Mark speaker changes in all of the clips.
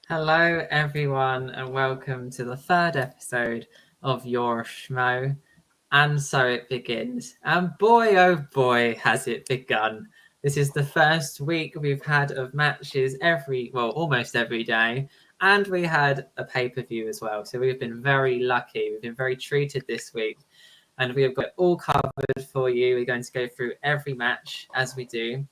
Speaker 1: Hello, everyone, and welcome to the third episode of Euro Schmoe. And so it begins. And boy, oh boy, has it begun. This is the first week we've had of matches almost every day. And we had a pay-per-view as well. So we've been very lucky. We've been very treated this week. And we have got it all covered for you. We're going to go through every match as we do.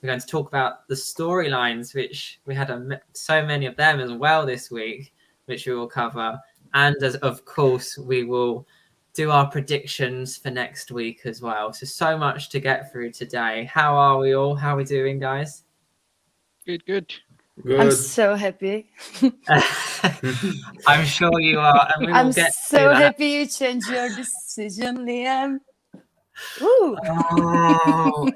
Speaker 1: We're going to talk about the storylines, which we had so many of them as well this week, which we will cover. And of course, we will do our predictions for next week as well. So much to get through today. How are we all? How are we doing, guys?
Speaker 2: Good.
Speaker 3: I'm so happy.
Speaker 1: I'm sure you are. And
Speaker 3: I'm so happy you changed your decision, Liam. Ooh.
Speaker 1: Oh.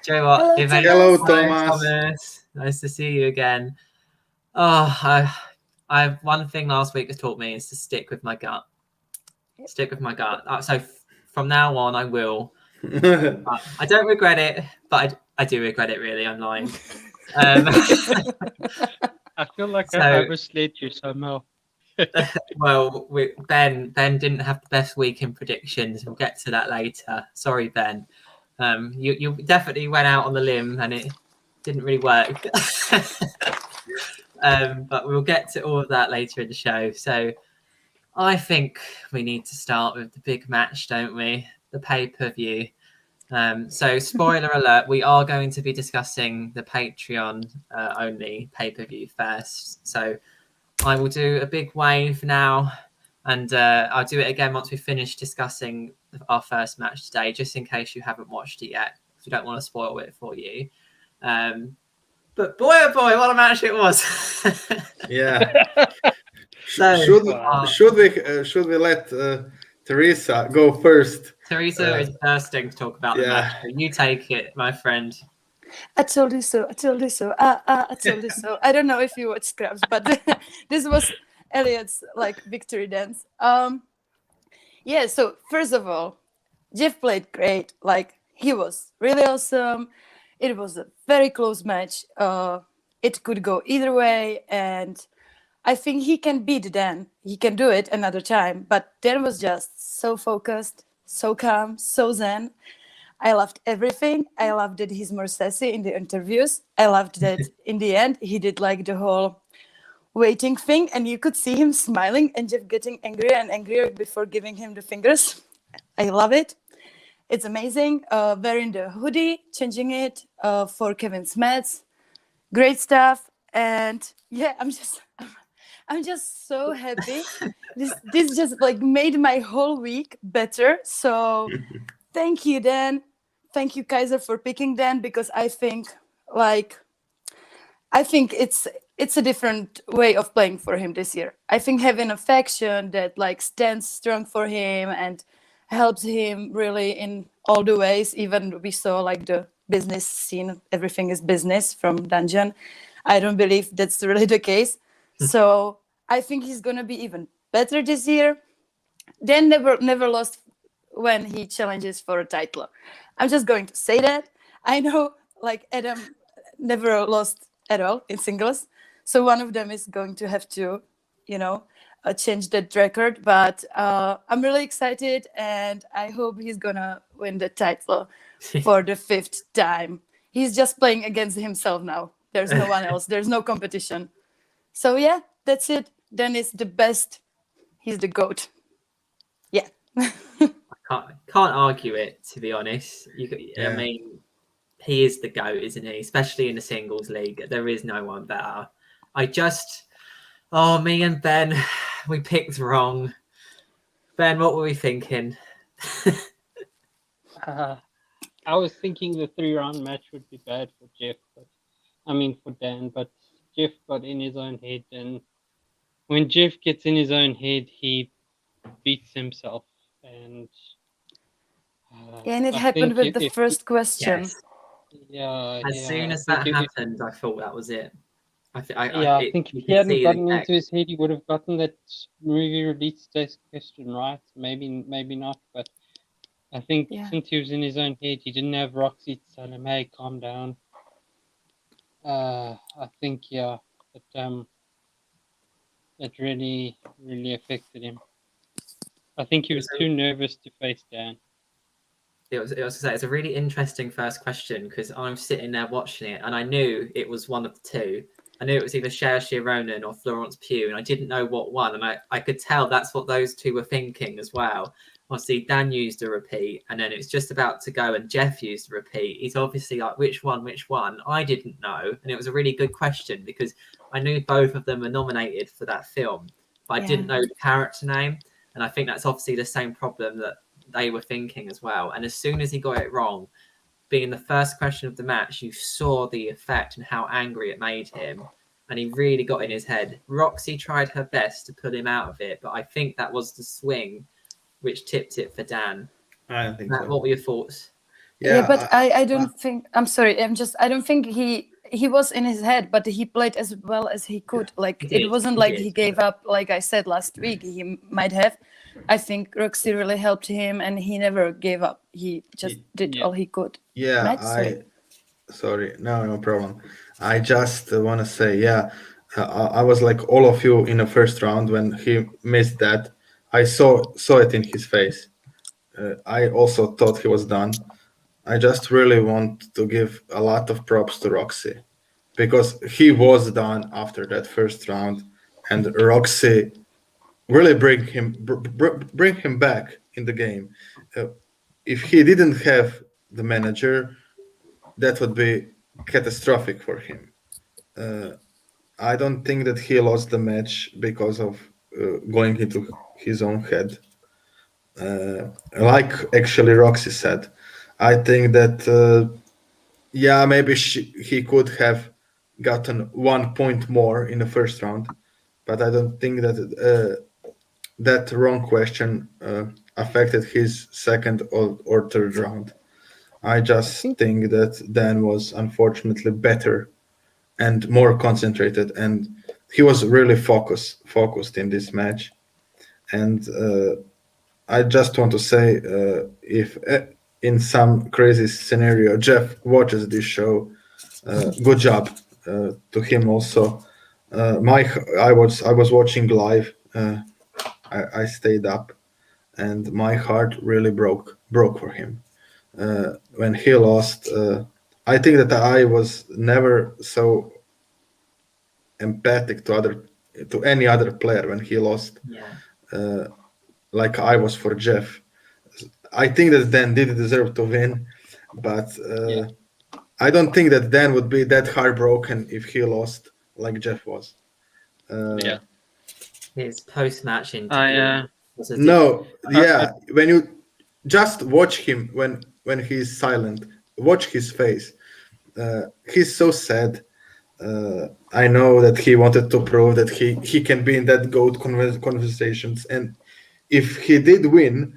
Speaker 1: Joe, what?
Speaker 3: Hello,
Speaker 1: Thomas. Nice to see you again. Oh, I one thing last week has taught me is to stick with my gut. Stick with my gut. So from now on, I will. I don't regret it, but I do regret it. Really, I'm lying.
Speaker 2: I feel like I overslid you somehow.
Speaker 1: Well, Ben didn't have the best week in predictions. We'll get to that later. Sorry, Ben. You definitely went out on the limb and it didn't really work. But we'll get to all of that later in the show. So I think we need to start with the big match, don't we? The pay-per-view. So spoiler alert, we are going to be discussing the Patreon only pay-per-view first. So I will do a big wave now. And I'll do it again once we finish discussing our first match today, just in case you haven't watched it yet, because we don't want to spoil it for you. But boy, oh boy, what a match it was!
Speaker 4: Yeah.
Speaker 1: So,
Speaker 4: should we let Teresa go first?
Speaker 1: Teresa is bursting to talk about the match. So you take it, my friend.
Speaker 3: I told you so. I told you so. I told you so. I don't know if you watch Scrubs, but this was Elliot's victory dance. So first of all, Jeff played great. He was really awesome. It was a very close match. It could go either way, and I think he can beat Dan. He can do it another time, but Dan was just so focused, so calm, so zen. I loved everything. I loved that he's more sassy in the interviews. I loved that in the end he did the whole waiting thing, and you could see him smiling and Jeff getting angrier and angrier before giving him the fingers. I love it. It's amazing. Wearing the hoodie, changing it for Kevin Smets. Great stuff. And I'm just so happy. This just made my whole week better. So thank you, Dan. Thank you, Kaiser, for picking Dan, because I think it's a different way of playing for him this year. I think having a faction that stands strong for him and helps him really in all the ways. Even we saw the business scene, everything is business from Dungeon. I don't believe that's really the case. So I think he's gonna be even better this year. Dan never lost when he challenges for a title. I'm just going to say that. I know Adam never lost at all in singles. So one of them is going to have to, change that record. But I'm really excited, and I hope he's going to win the title for the 5th time. He's just playing against himself now. There's no one else. There's no competition. So, yeah, that's it. Dan is the best. He's the GOAT. Yeah.
Speaker 1: Can't argue it, to be honest. I mean, he is the GOAT, isn't he? Especially in the singles league. There is no one better. Oh, me and Ben, we picked wrong. Ben, what were we thinking?
Speaker 2: I was thinking the 3-round match would be bad for Jeff, for Dan, but Jeff got in his own head, and when Jeff gets in his own head, he beats himself. And
Speaker 3: And it
Speaker 2: I
Speaker 3: happened
Speaker 2: think
Speaker 3: with the first question.
Speaker 1: Yes.
Speaker 2: Yeah.
Speaker 1: As soon as that happened, I thought that was it. I
Speaker 2: think if he hadn't gotten into his head, he would have gotten that movie release test question right. Maybe not, but I think since he was in his own head, he didn't have Roxy to tell him, "Hey, calm down." I think that it really affected him. I think he was too nervous to face Dan.
Speaker 1: It's a really interesting first question because I'm sitting there watching it and I knew it was one of the two. I knew it was either Saoirse Ronan or Florence Pugh, and I didn't know what one. And I could tell that's what those two were thinking as well. Obviously, Dan used a repeat, and then it's just about to go, and Jeff used a repeat. He's obviously like, which one? I didn't know. And it was a really good question because I knew both of them were nominated for that film, but I didn't know the character name. And I think that's obviously the same problem that they were thinking as well. And as soon as he got it wrong, being the first question of the match, you saw the effect and how angry it made him. And he really got in his head. Roxy tried her best to pull him out of it, but I think that was the swing which tipped it for Dan.
Speaker 4: I don't think
Speaker 1: Matt,
Speaker 4: so.
Speaker 1: what were your thoughts?
Speaker 3: Yeah, but I don't think, I'm sorry, I don't think he was in his head, but he played as well as he could. It wasn't like he gave up, like I said last week. He might have. I think Roxy really helped him, and he never gave up. He just did all he could.
Speaker 4: Yeah,
Speaker 3: Matt,
Speaker 4: sorry. No problem. I just want to say, I was like all of you in the first round when he missed that. I saw it in his face. I also thought he was done. I just really want to give a lot of props to Roxy because he was done after that first round, and Roxy really bring him back in the game. If he didn't have the manager, that would be catastrophic for him. I don't think that he lost the match because of going into his own head. Like actually Roxy said, I think that maybe he could have gotten 1 point more in the first round, but I don't think that that wrong question affected his second or third round. I just think that Dan was unfortunately better and more concentrated, and he was really focused in this match. And I just want to say, if in some crazy scenario Jeff watches this show, good job to him also. I was watching live. I stayed up, and my heart really broke for him when he lost. I think that I was never so empathic to any other player when he lost, like I was for Jeff. I think that Dan did deserve to win, but I don't think that Dan would be that heartbroken if he lost like Jeff was.
Speaker 1: His post-match interview.
Speaker 4: When you just watch him when he's silent, watch his face. He's so sad. I know that he wanted to prove that he can be in that GOAT conversations, and if he did win,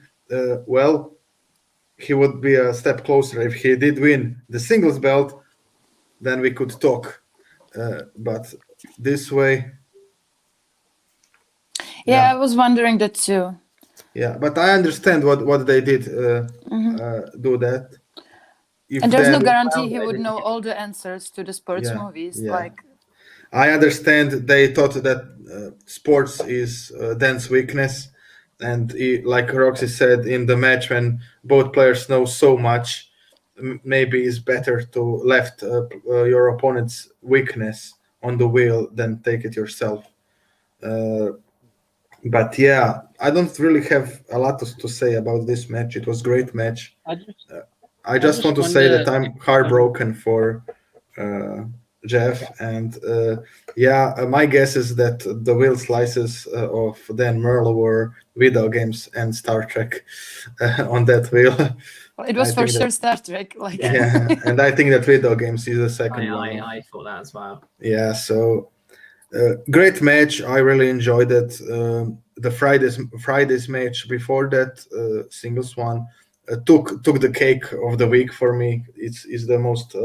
Speaker 4: he would be a step closer. If he did win the singles belt, then we could talk. But this way,
Speaker 3: I was wondering that too.
Speaker 4: Yeah, but I understand what they did do that.
Speaker 3: And there's no guarantee he would know all the answers to the sports movies.
Speaker 4: I understand they thought that sports is Dan's weakness, and like Roxy said in the match, when both players know so much, maybe it's better to left your opponent's weakness on the wheel than take it yourself. But I don't really have a lot to say about this match. It was a great match. I just want to say that I'm heartbroken for Jeff. And my guess is that the wheel slices of Dan Murrell were video games and Star Trek on that wheel.
Speaker 3: Well, it was for sure Star Trek. Like
Speaker 4: yeah, and I think that video games is the second one.
Speaker 1: I thought that as well.
Speaker 4: Yeah, so great match. I really enjoyed it. The Friday's match before that, singles one, took the cake of the week for me. It's the most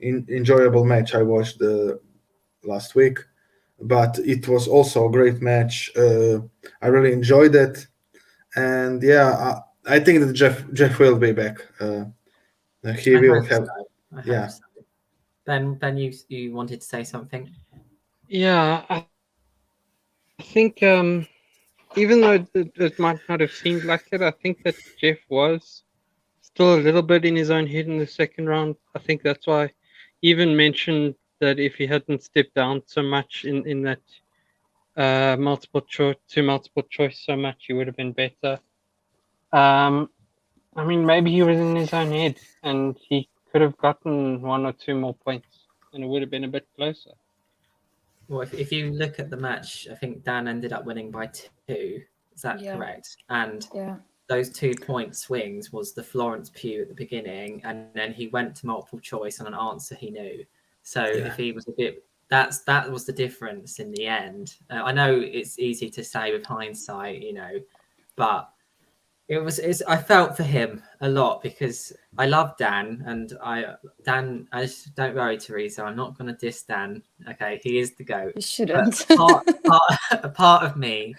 Speaker 4: enjoyable match I watched last week, but it was also a great match. I really enjoyed it, and I think that Jeff will be back. He will have.
Speaker 1: So. I
Speaker 4: Yeah.
Speaker 1: hope so. Ben, you wanted to say something?
Speaker 2: Yeah, I think even though it might not have seemed like it, I think that Jeff was still a little bit in his own head in the second round. I think that's why he even mentioned that if he hadn't stepped down so much in that multiple choice so much, he would have been better. I mean, maybe he was in his own head and he could have gotten 1 or 2 more points and it would have been a bit closer.
Speaker 1: Well, if you look at the match, I think Dan ended up winning by 2. Is that correct? And those 2-point swings was the Florence Pugh at the beginning, and then he went to multiple choice on an answer he knew. So if he was a bit, that was the difference in the end. I know it's easy to say with hindsight, but I felt for him a lot because I love Dan, and I just don't worry, Teresa. I'm not going to diss Dan. Okay, he is the GOAT.
Speaker 3: You shouldn't.
Speaker 1: Part of me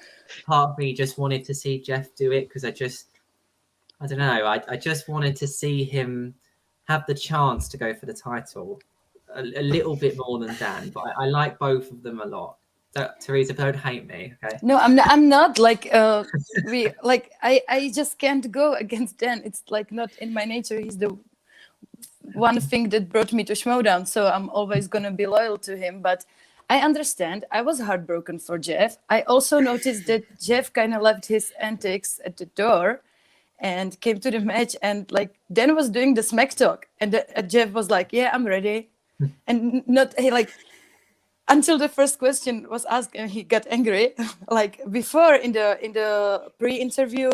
Speaker 1: just wanted to see Jeff do it because I don't know. I just wanted to see him have the chance to go for the title a little bit more than Dan. But I like both of them a lot. Teresa, don't hate me, okay?
Speaker 3: No, I'm not like I just can't go against Dan. It's like not in my nature. He's the one thing that brought me to Schmoedown, so I'm always gonna be loyal to him. But I understand. I was heartbroken for Jeff. I also noticed that Jeff kind of left his antics at the door and came to the match, and like Dan was doing the smack talk, and Jeff was like, "Yeah, I'm ready," and until the first question was asked and he got angry. Like before in the pre-interview,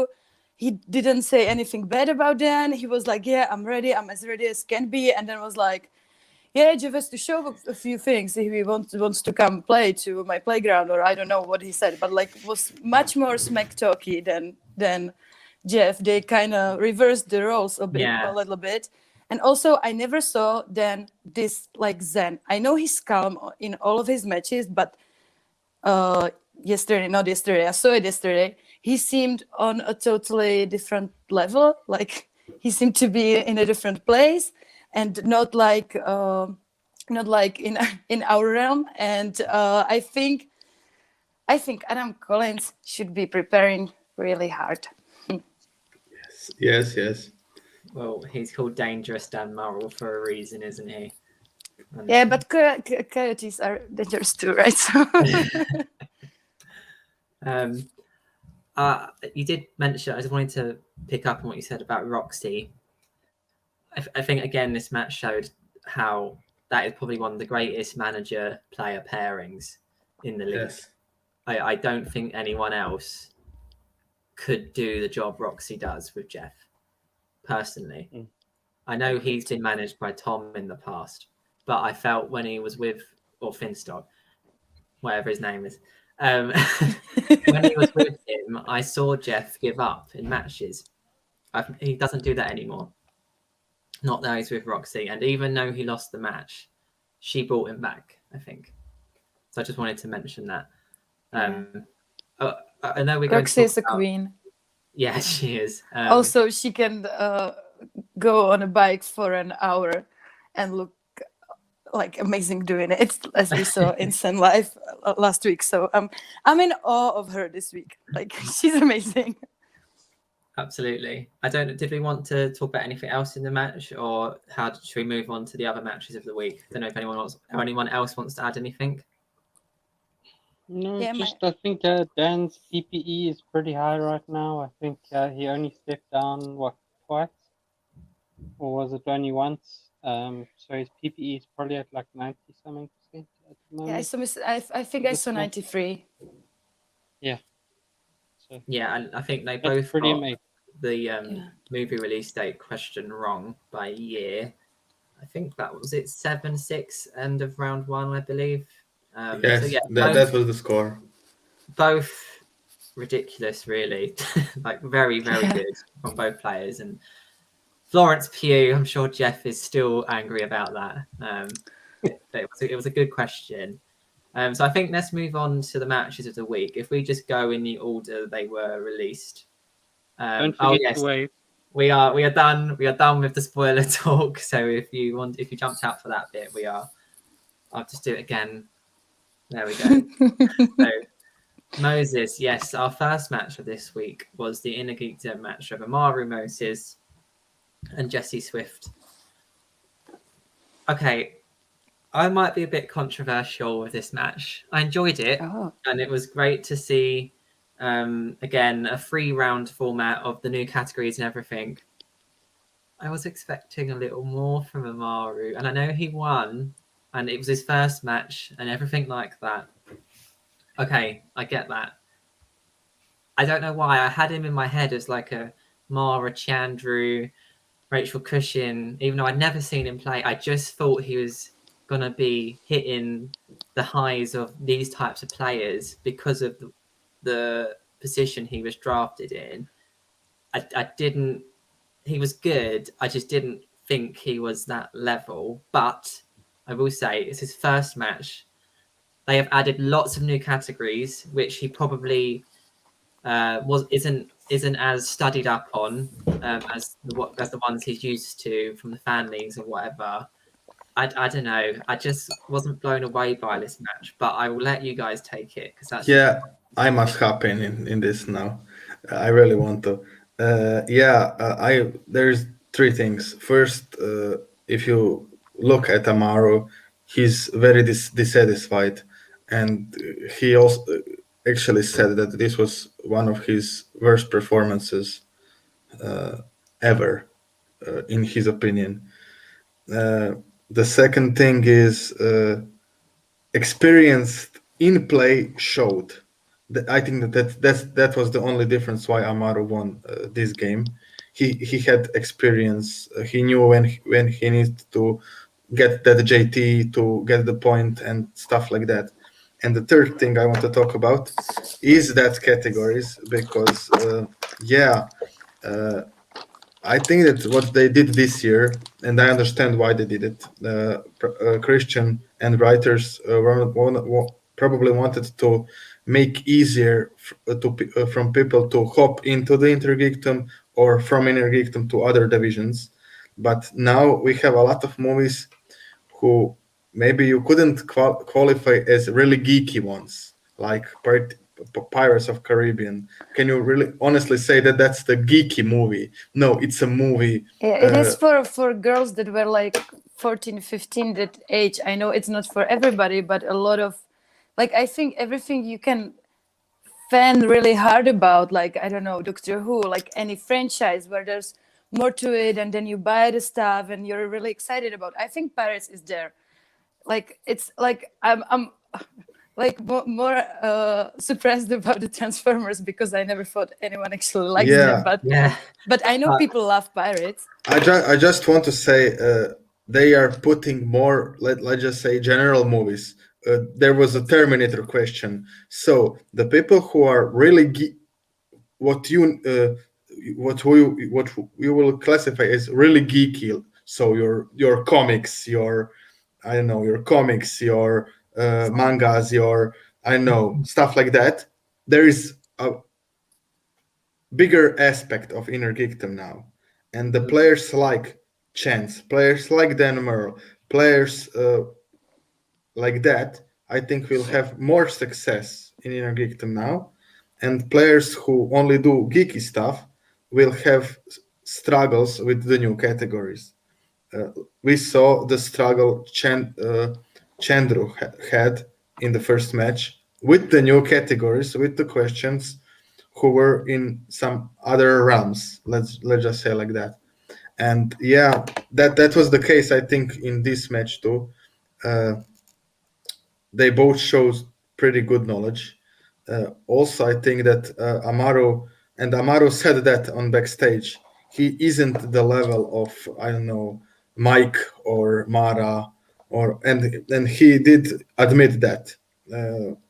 Speaker 3: he didn't say anything bad about Dan. He was like, yeah, I'm ready. I'm as ready as can be. And then was like, yeah, Jeff has to show a few things if he wants to come play to my playground, or I don't know what he said, but like was much more smack talky than Jeff. They kind of reversed the roles a little bit. And also, I never saw Dan this like zen. I know he's calm in all of his matches, but I saw it yesterday. He seemed on a totally different level. Like he seemed to be in a different place, and not like in our realm. And I think Adam Collins should be preparing really hard.
Speaker 4: Yes.
Speaker 1: Well, he's called Dangerous Dan Murrell for a reason, isn't he?
Speaker 3: Yeah, but coyotes are dangerous too, right? So
Speaker 1: you did mention, I just wanted to pick up on what you said about Roxy. I think, again, this match showed how that is probably one of the greatest manager-player pairings in the league.
Speaker 4: Yes.
Speaker 1: I don't think anyone else could do the job Roxy does with Jeff, personally. I know he's been managed by Tom in the past, but I felt when he was with, or Finstock, whatever his name is, when he was with him, I saw Jeff give up in matches. He doesn't do that anymore. Not now he's with Roxy. And even though he lost the match, she brought him back, I think. So I just wanted to mention that. I know we're
Speaker 3: Roxy is a queen.
Speaker 1: Yeah, she is.
Speaker 3: Also, she can go on a bike for an hour and look like amazing doing it, as we saw in Sun Life last week. So I'm in awe of her this week. Like she's amazing.
Speaker 1: Absolutely. Did we want to talk about anything else in the match, or should we move on to the other matches of the week? I don't know if anyone else wants to add anything.
Speaker 2: No, I think Dan's CPE is pretty high right now. I think he only stepped down twice, or was it only once? So his PPE is probably at like 90-something% at the moment.
Speaker 3: Yeah, I think I saw 93.
Speaker 2: Yeah. So
Speaker 1: Yeah, and I think they
Speaker 2: that's
Speaker 1: both
Speaker 2: pretty
Speaker 1: got
Speaker 2: amazing.
Speaker 1: the movie release date question wrong by a year. I think that was it, 7-6, end of round one, I believe.
Speaker 4: Yes,
Speaker 1: so yeah,
Speaker 4: that was the score.
Speaker 1: Both ridiculous, really. Like very, very good from both players. And Florence Pugh, I'm sure Jeff is still angry about that. It was a good question. So I think let's move on to the matches of the week. If we just go in the order they were released.
Speaker 2: Don't forget to wave.
Speaker 1: We are done. We are done with the spoiler talk. So if you jumped out for that bit, I'll just do it again. There we go. So Moses, yes, our first match of this week was the Inner Geekdom match of Amaru Moses and Jesse Swift. Okay, I might be a bit controversial with this match. I enjoyed it, and it was great to see, again, a 3-round format of the new categories and everything. I was expecting a little more from Amaru, and I know he won, and it was his first match and everything like that. Okay, I get that. I don't know why. I had him in my head as like a Mara Chandru, Rachel Cushion, even though I'd never seen him play. I just thought he was going to be hitting the highs of these types of players because of the position he was drafted in. I didn't... He was good. I just didn't think he was that level. But I will say it's his first match. They have added lots of new categories, which he probably isn't as studied up on as the ones he's used to from the fan leagues or whatever. I don't know. I just wasn't blown away by this match, but I will let you guys take it because that's
Speaker 4: I must hop in this now. I really want to. There's 3 things. First, if you look at Amaru, he's very dissatisfied, and he also actually said that this was one of his worst performances ever, in his opinion. The second thing is experienced in play showed. I think that was the only difference why Amaru won this game. He had experience. He knew when he needed to get that JT to get the point and stuff like that. And the third thing I want to talk about is that categories, because I think that what they did this year, and I understand why they did it. Christian and writers probably wanted to make easier from people to hop into the Intergeekdom or from Intergeekdom to other divisions. But now we have a lot of movies who maybe you couldn't qualify as really geeky ones, like Pirates of Caribbean. Can you really honestly say that that's the geeky movie? No, it's a movie.
Speaker 3: Yeah, it is for girls that were like 14, 15, that age. I know it's not for everybody, but a lot of, like, I think everything you can fan really hard about, like, I don't know, Doctor Who, like any franchise where there's more to it, and then you buy the stuff and you're really excited about. I think Pirates is there. Like, it's like I'm like more surprised about the Transformers because I never thought anyone actually likes them. But I know people love Pirates.
Speaker 4: I just want to say they are putting more, let's just say, general movies. There was a Terminator question. So the people who are really what we will classify as really geeky. So your comics, your mangas, stuff like that. There is a bigger aspect of Inner Geekdom now, and the players like Chance, players like Dan Murrell, players like that, I think will have more success in Inner Geekdom now, and players who only do geeky stuff will have struggles with the new categories. We saw the struggle Chandru had in the first match with the new categories, with the questions who were in some other realms. Let's just say like that. And yeah, that was the case, I think, in this match too. They both showed pretty good knowledge. Also, I think that Amaru said that on backstage. He isn't the level of, I don't know, Mike or Mara, and he did admit that.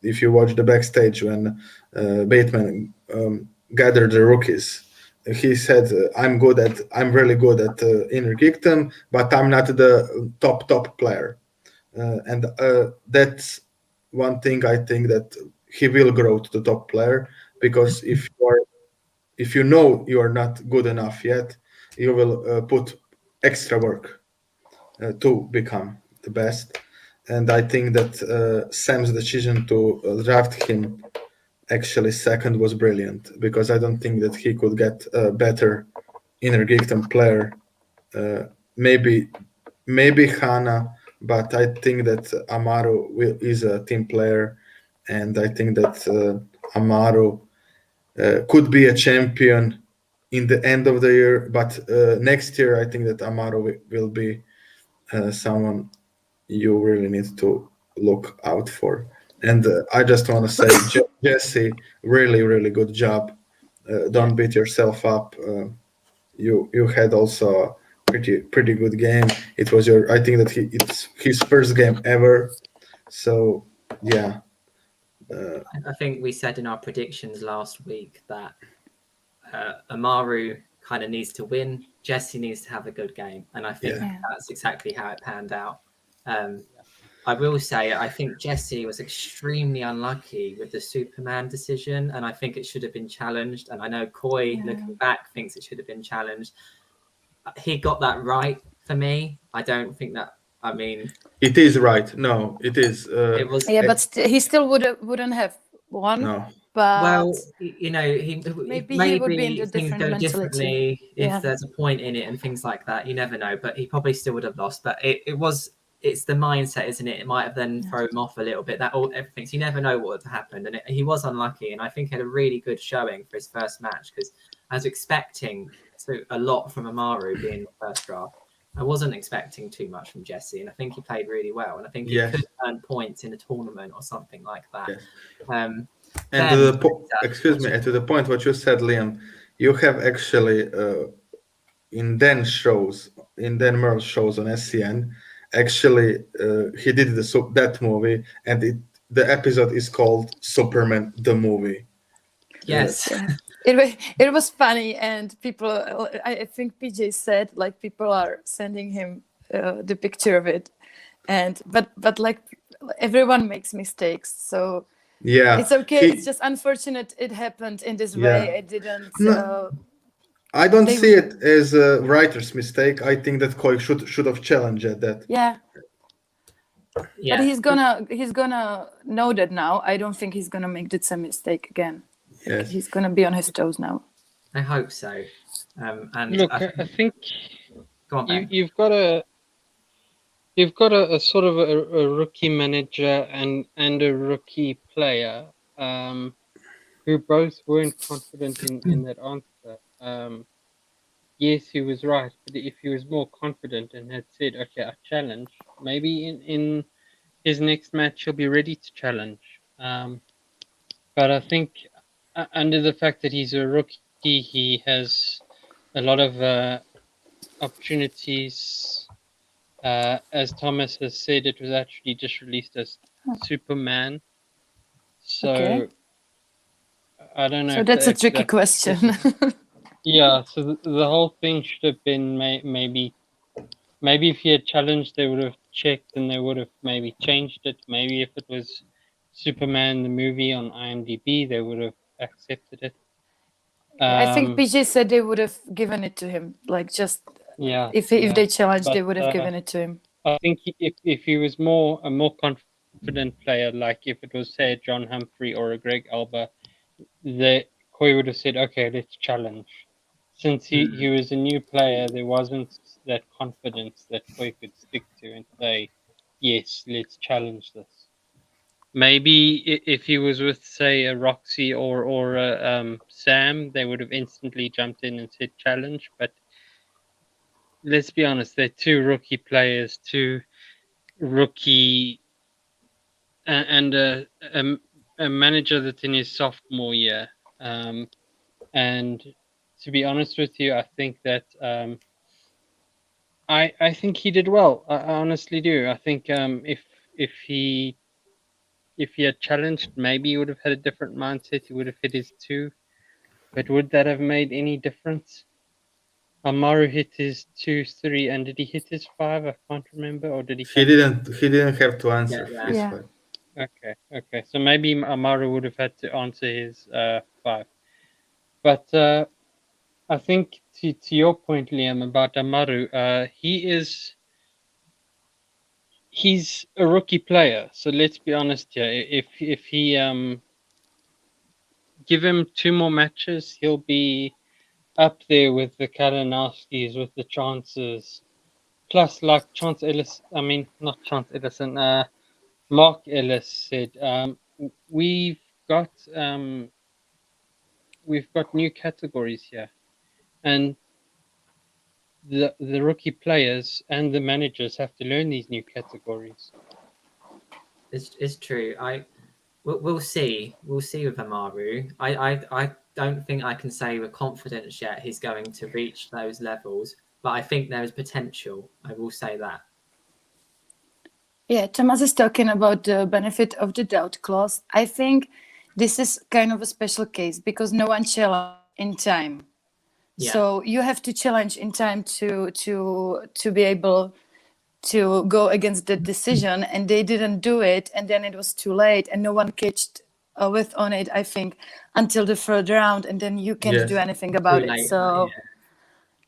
Speaker 4: If you watch the backstage when Bateman gathered the rookies, he said, I'm really good at inner Geekdom, but I'm not the top player. And that's one thing I think that he will grow to the top player, because if you know you are not good enough yet, you will put extra work to become the best. And I think that Sam's decision to draft him actually second was brilliant, because I don't think that he could get a better inner Geekdom player. Maybe Hana, but I think that Amaru is a team player, and I think that Amaru could be a champion in the end of the year. But next year, I think that Amaru will be someone you really need to look out for. And I just want to say, Jesse, really, really good job. Don't beat yourself up. You had also pretty good game. It was I think that it's his first game ever. So yeah.
Speaker 1: I think we said in our predictions last week that Amaru kind of needs to win. Jesse needs to have a good game, and I think that's exactly how it panned out. I will say, I think Jesse was extremely unlucky with the Superman decision, and I think it should have been challenged. And I know Coy, looking back, thinks it should have been challenged. He got that right for me. I don't think that. I mean,
Speaker 4: it is right. No, it is.
Speaker 1: It was.
Speaker 3: Yeah, but he still wouldn't have won.
Speaker 4: No.
Speaker 3: But
Speaker 1: well, you know,
Speaker 3: maybe he would be in a
Speaker 1: things
Speaker 3: different
Speaker 1: go
Speaker 3: mentality.
Speaker 1: differently if there's a point in it and things like that. You never know, but he probably still would have lost. But it's the mindset, isn't it? It might have then thrown him off a little bit. Everything. So you never know what would have happened, and he was unlucky. And I think he had a really good showing for his first match, because I was expecting a lot from Amaru being the first draft. I wasn't expecting too much from Jesse, and I think he played really well. And I think he could earn points in a tournament or something like that.
Speaker 4: Yes. And to the point what you said, Liam, you have actually in Dan Murrell shows on SCN, actually he did that movie, and the episode is called Superman the Movie.
Speaker 1: Yes.
Speaker 3: It was funny, and people, I think PJ said, like, people are sending him the picture of it, and but like everyone makes mistakes, so it's okay. It's just unfortunate it happened in this way. I didn't.
Speaker 4: I don't see it as a writer's mistake. I think that Coy should have challenged that.
Speaker 3: Yeah. But he's gonna know that now. I don't think he's gonna make the same mistake again.
Speaker 4: Yes.
Speaker 3: He's gonna be on his toes now.
Speaker 1: I hope so. And
Speaker 2: look, I think
Speaker 1: go on, Ben.
Speaker 2: you've got a sort of a rookie manager and a rookie player who both weren't confident in that answer. Yes, he was right, but if he was more confident and had said, okay, I challenge, maybe in his next match he'll be ready to challenge. But I think under the fact that he's a rookie, he has a lot of opportunities. As Thomas has said, it was actually just released as Superman. So I don't know.
Speaker 3: So that's a tricky question.
Speaker 2: Yeah, so the whole thing should have been maybe if he had challenged, they would have checked and they would have maybe changed it. Maybe if it was Superman the movie on IMDb, they would have accepted it.
Speaker 3: I think PJ said they would have given it to him, like just if they challenged, they would have given it to him.
Speaker 2: I think if he was a more confident player, like if it was, say, a John Humphrey or a Greg Alba, Coy would have said, okay, let's challenge. Since he was a new player, there wasn't that confidence that Coy could stick to and say, yes, let's challenge this. Maybe if he was with, say, a Roxy or a, Sam, they would have instantly jumped in and said challenge. But let's be honest, they're two rookie players, two rookie, and a manager that's in his sophomore year. And to be honest with you, I think that I think he did well. I honestly do. I think if he had challenged, maybe he would have had a different mindset. He would have hit his 2. But would that have made any difference? Amaru hit his 2-3, and did he hit his 5? I can't remember, or did he?
Speaker 4: He didn't have to answer his 5.
Speaker 2: Okay. So maybe Amaru would have had to answer his 5. But I think to your point, Liam, about Amaru, he's a rookie player. So let's be honest here. If he give him 2 more matches, he'll be up there with the Kalinowskis, with the Chances, plus like Chance Ellis. I mean, not Chance Ellison. Mark Ellis said, we've got new categories here, and the rookie players and the managers have to learn these new categories.
Speaker 1: It's true. We'll see. We'll see with Amaru. I don't think I can say with confidence yet he's going to reach those levels, but I think there is potential. I will say that.
Speaker 3: Yeah, Thomas is talking about the benefit of the doubt clause. I think this is kind of a special case because no one challenged in time. Yeah. So you have to challenge in time to be able to go against the decision, and they didn't do it, and then it was too late, and no one catched with on it, I think, until the third round, and then you can't do anything about it.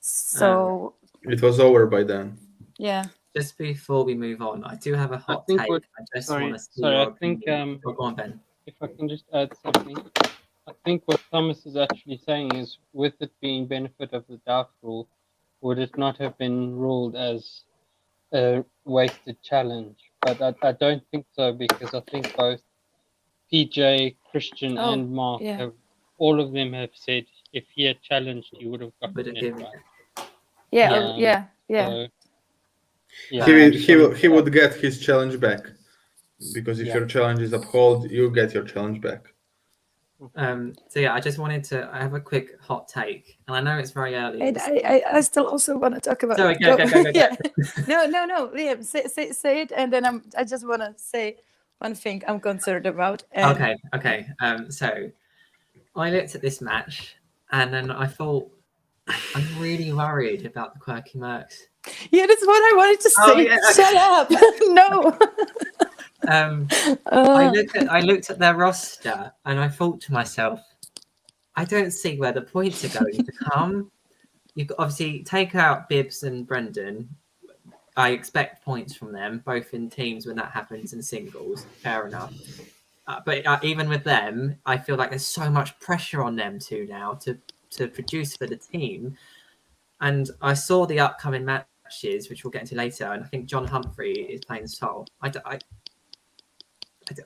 Speaker 3: So
Speaker 4: it was over by then.
Speaker 3: Yeah.
Speaker 1: Just before we move on, I do have a hot take. I just want to see
Speaker 2: your opinion.
Speaker 1: Go on, Ben.
Speaker 2: If I can just add something, I think what Thomas is actually saying is, with it being benefit of the doubt rule, would it not have been ruled as a wasted challenge? But I don't think so, because I think both PJ, Christian, and Mark all of them have said if he had challenged, he would have gotten it right.
Speaker 3: Yeah.
Speaker 4: He would get his challenge back, because if your challenge is upheld, you get your challenge back.
Speaker 1: So yeah, I just wanted to. I have a quick hot take, and I know it's very early.
Speaker 3: And I still also want to talk about.
Speaker 1: Sorry, go.
Speaker 3: Yeah. No, Liam, say it, and then I just want to say one thing I'm concerned about.
Speaker 1: Okay. So I looked at this match, and then I thought, I'm really worried about the Quirky Mercs.
Speaker 3: Yeah, that's what I wanted to say. Shut up. No.
Speaker 1: I looked at their roster and I thought to myself, I don't see where the points are going to come. You obviously take out Bibbs and Brendan. I expect points from them, both in teams when that happens and singles. Fair enough. But even with them, I feel like there's so much pressure on them two now to produce for the team. And I saw the upcoming matches, which we'll get into later, and I think John Humphrey is playing Sol. I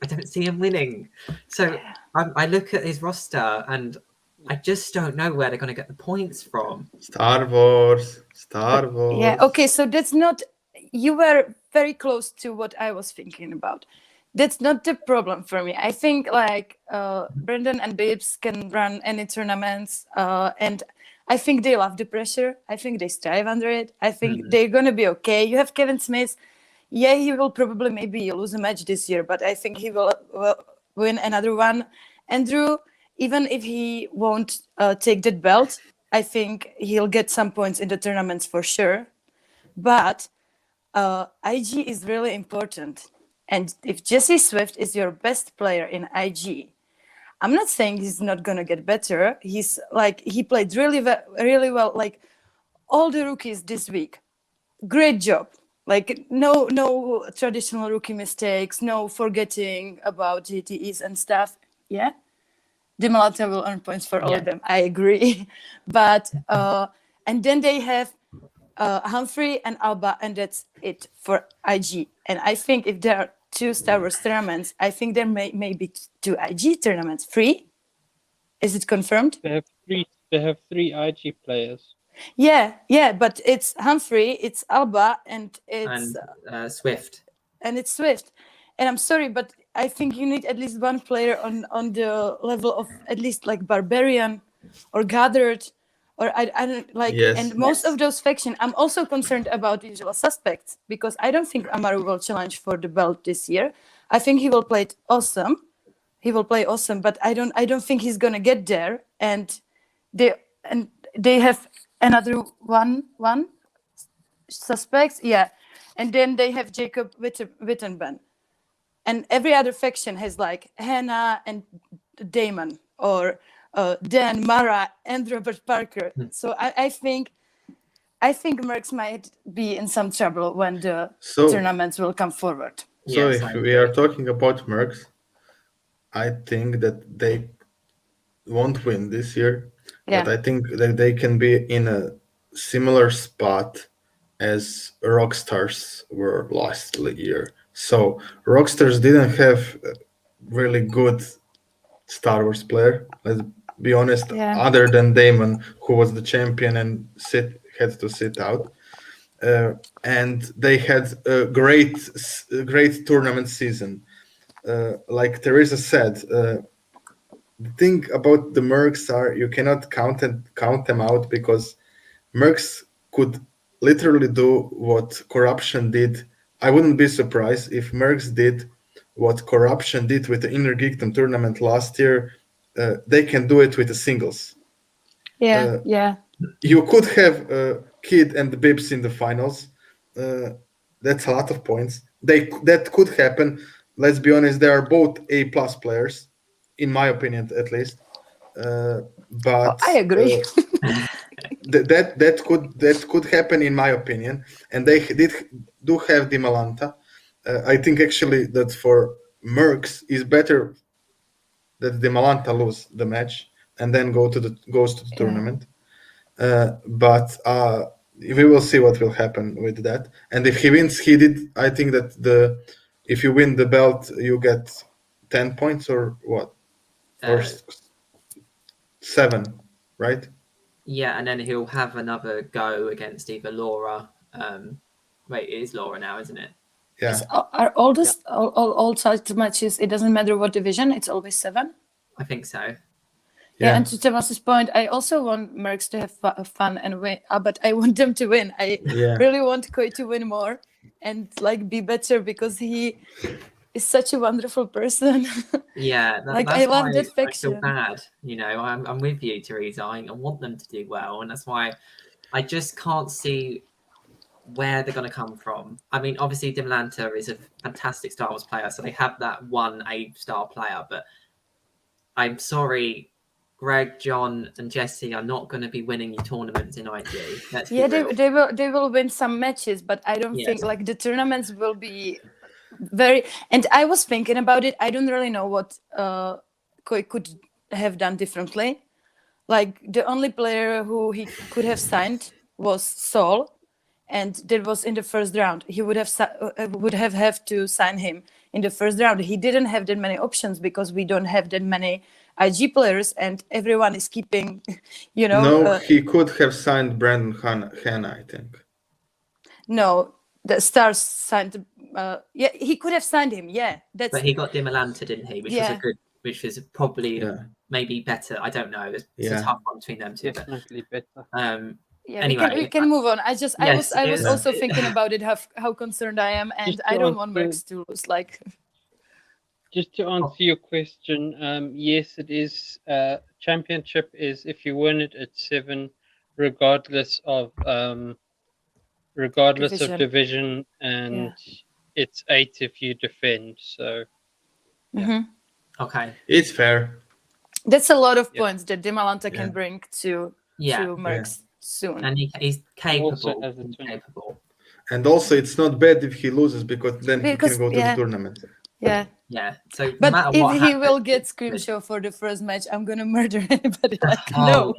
Speaker 1: don't see him winning. So I look at his roster and I just don't know where they're going to get the points from. Star Wars.
Speaker 3: Yeah, okay, so that's not... You were very close to what I was thinking about. That's not the problem for me. I think Brendan and Bibbs can run any tournaments, and I think they love the pressure. I think they strive under it. I think they're going to be okay. You have Kevin Smith. Yeah, he will probably maybe lose a match this year, but I think he will win another one. Andrew, even if he won't take that belt, I think he'll get some points in the tournaments for sure. But IG is really important. And if Jesse Swift is your best player in IG, I'm not saying he's not going to get better. He played really well, like all the rookies this week. Great job. Like no traditional rookie mistakes, no forgetting about GTEs and stuff. Yeah, the Malata will earn points for all of them. I agree, but and then they have Humphrey and Alba, and that's it for IG. And I think if there are 2 Star Wars tournaments, I think there may be 2 IG tournaments. 3? Is it confirmed?
Speaker 2: They have 3 IG players.
Speaker 3: Yeah, but it's Humphrey, it's Alba, and it's
Speaker 1: Swift.
Speaker 3: And it's Swift. And I'm sorry, but I think you need at least one player on the level of at least like Barbarian or Goddard, or I don't like.
Speaker 4: Yes.
Speaker 3: And most of those factions, I'm also concerned about the usual suspects, because I don't think Amaru will challenge for the belt this year. I think he will play it awesome. He will play awesome, but I don't think he's gonna get there. And they have another one suspects, yeah, and then they have Jacob Wittenben, and every other faction has like Hannah and Damon, or Dan, Mara, and Robert Parker. So I think Mercs might be in some trouble when the tournaments will come forward.
Speaker 4: So if we are talking about Mercs, I think that they won't win this year, but I think that they can be in a similar spot as Rockstars were last year. So Rockstars didn't have a really good Star Wars player, let's be honest, other than Damon, who was the champion and had to sit out. And they had a great tournament season. Like Teresa said, the thing about the Mercs are you cannot count them out, because Mercs could literally do what Corruption did. I wouldn't be surprised if Mercs did what Corruption did with the Inner Geekdom tournament last year. They can do it with the singles.
Speaker 3: Yeah.
Speaker 4: You could have Kid and the Bibs in the finals. That's a lot of points. That could happen. Let's be honest, they are both A+ players, in my opinion, at least. But
Speaker 3: I agree.
Speaker 4: that could happen, in my opinion. And they do have Dimalanta. I think actually that for Mercs is better that Dimalanta lose the match and then goes to the tournament. But we will see what will happen with that. And if he wins, I think that if you win the belt, you get 10 points or what? Or 7, right?
Speaker 1: Yeah, and then he'll have another go against either Laura. Wait, it is Laura now, isn't it?
Speaker 4: Yeah.
Speaker 3: Are all such matches, it doesn't matter what division, it's always 7?
Speaker 1: I think so.
Speaker 3: Yeah, and to Thomas's point, I also want Mercs to have fun and win, but I want them to win. I really want Koi to win more and like be better, because he is such a wonderful person.
Speaker 1: Yeah, that's
Speaker 3: I love
Speaker 1: why
Speaker 3: that fiction.
Speaker 1: I feel bad, I'm with you, Teresa. I want them to do well, and that's why I just can't see where they're going to come from. I mean, obviously Dimalanta is a fantastic Star Wars player, so they have that one A-star player, but I'm sorry, Greg, John, and Jesse are not going to be winning your tournaments in IG.
Speaker 3: They will win some matches, but I don't think like the tournaments will be very. And I was thinking about it. I don't really know what Koi could have done differently. Like the only player who he could have signed was Sol, and that was in the first round. He would have to sign him in the first round. He didn't have that many options because we don't have that many IG players, and everyone is keeping,
Speaker 4: No, he could have signed Brandon Hanna, I think.
Speaker 3: No, the Stars signed. He could have signed him. Yeah,
Speaker 1: but he got Dimalanta, didn't he? Which was probably maybe better. I don't know. It's a tough one between them two.
Speaker 2: Definitely better.
Speaker 1: Anyway,
Speaker 3: we can move on. I was also thinking about it, how concerned I am, and I don't want Mercs to lose. Like,
Speaker 2: just to answer your question, yes, it is. Championship is if you win it, it's 7, regardless of division, and it's 8 if you defend. So,
Speaker 1: okay,
Speaker 4: it's fair.
Speaker 3: That's a lot of points that Dimalanta can bring to Mercs soon,
Speaker 1: and he's capable.
Speaker 2: Also
Speaker 1: capable.
Speaker 4: And also, it's not bad if he loses, because then he can go to the tournament.
Speaker 1: Yeah. So,
Speaker 3: but
Speaker 1: no matter
Speaker 3: if
Speaker 1: what
Speaker 3: he will get Scrimshaw for the first match, I'm gonna murder anybody. Like, no,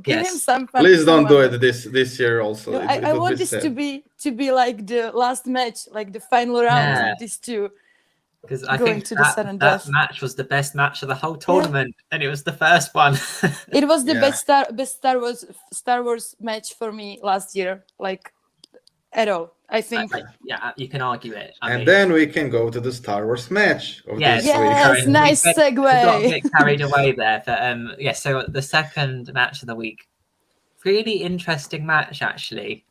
Speaker 3: give him some fun.
Speaker 4: Please don't do it this year. Also,
Speaker 3: no, I want this to be like the last match, like the final round. These two,
Speaker 1: because I
Speaker 3: Going
Speaker 1: think
Speaker 3: to the sudden
Speaker 1: that
Speaker 3: death.
Speaker 1: match was the best match of the whole tournament, and it was the first one.
Speaker 3: It was the
Speaker 4: Yeah.
Speaker 3: best Star Wars match for me last year, like at all. I think.
Speaker 1: Yeah, you can argue it. I
Speaker 4: And
Speaker 1: mean,
Speaker 4: then we can go to the Star Wars match of
Speaker 1: yes,
Speaker 4: this week.
Speaker 3: Yes, nice
Speaker 1: we got a
Speaker 3: segue.
Speaker 1: bit carried away there, but yeah. So the second match of the week, really interesting match actually.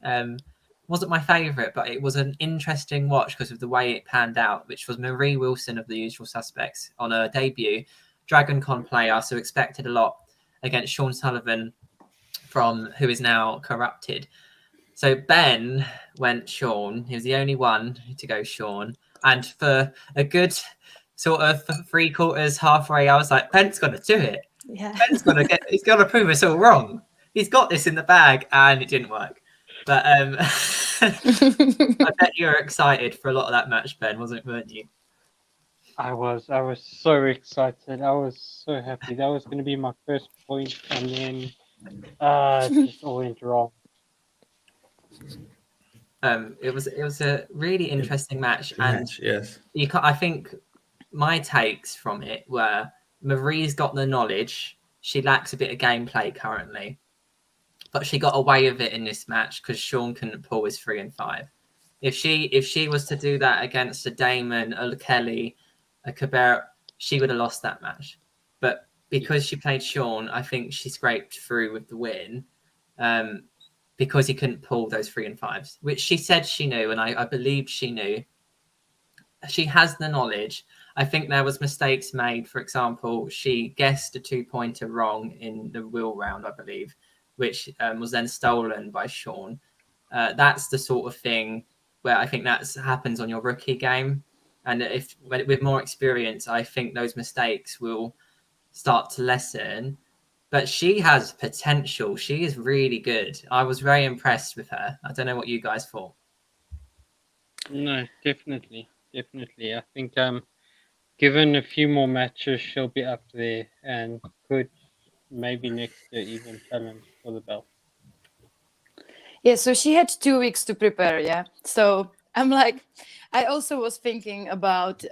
Speaker 1: Wasn't my favourite, but it was an interesting watch because of the way it panned out, which was Marie Wilson of The Usual Suspects on her debut, Dragon Con player, so expected a lot, against Sean Sulivan from who is now Corrupted. So Ben went Sean. He was the only one to go Sean. And for a good sort of 3/4, halfway, I was like, Ben's got to do it.
Speaker 3: Yeah.
Speaker 1: Ben's got to he's got to prove us all wrong. He's got this in the bag, and it didn't work. But I bet you're excited for a lot of that match, Ben, weren't you?
Speaker 2: I was so excited. I was so happy. That was going to be my first point, and then it just all went wrong.
Speaker 1: It was a really interesting match, and
Speaker 4: yes,
Speaker 1: I think my takes from it were Marie's got the knowledge. She lacks a bit of gameplay currently, but she got away with it in this match because Sean couldn't pull his 3 and 5. If she was to do that against a Damon, a Kelly, a Cabrera, she would have lost that match. But because she played Sean, I think she scraped through with the win. Because he couldn't pull those 3 and 5s, which she said she knew, and I believed she knew. She has the knowledge. I think there was mistakes made. For example, she guessed a 2-pointer wrong in the wheel round, I believe, which was then stolen by Sean. That's the sort of thing where I think that happens on your rookie game. And if with more experience, I think those mistakes will start to lessen. But she has potential. She is really good. I was very impressed with her. I don't know what you guys thought.
Speaker 2: No, definitely. I think given a few more matches, she'll be up there and could maybe next year even challenge for the belt.
Speaker 3: Yeah, so she had 2 weeks to prepare, yeah. So I'm like, I also was thinking about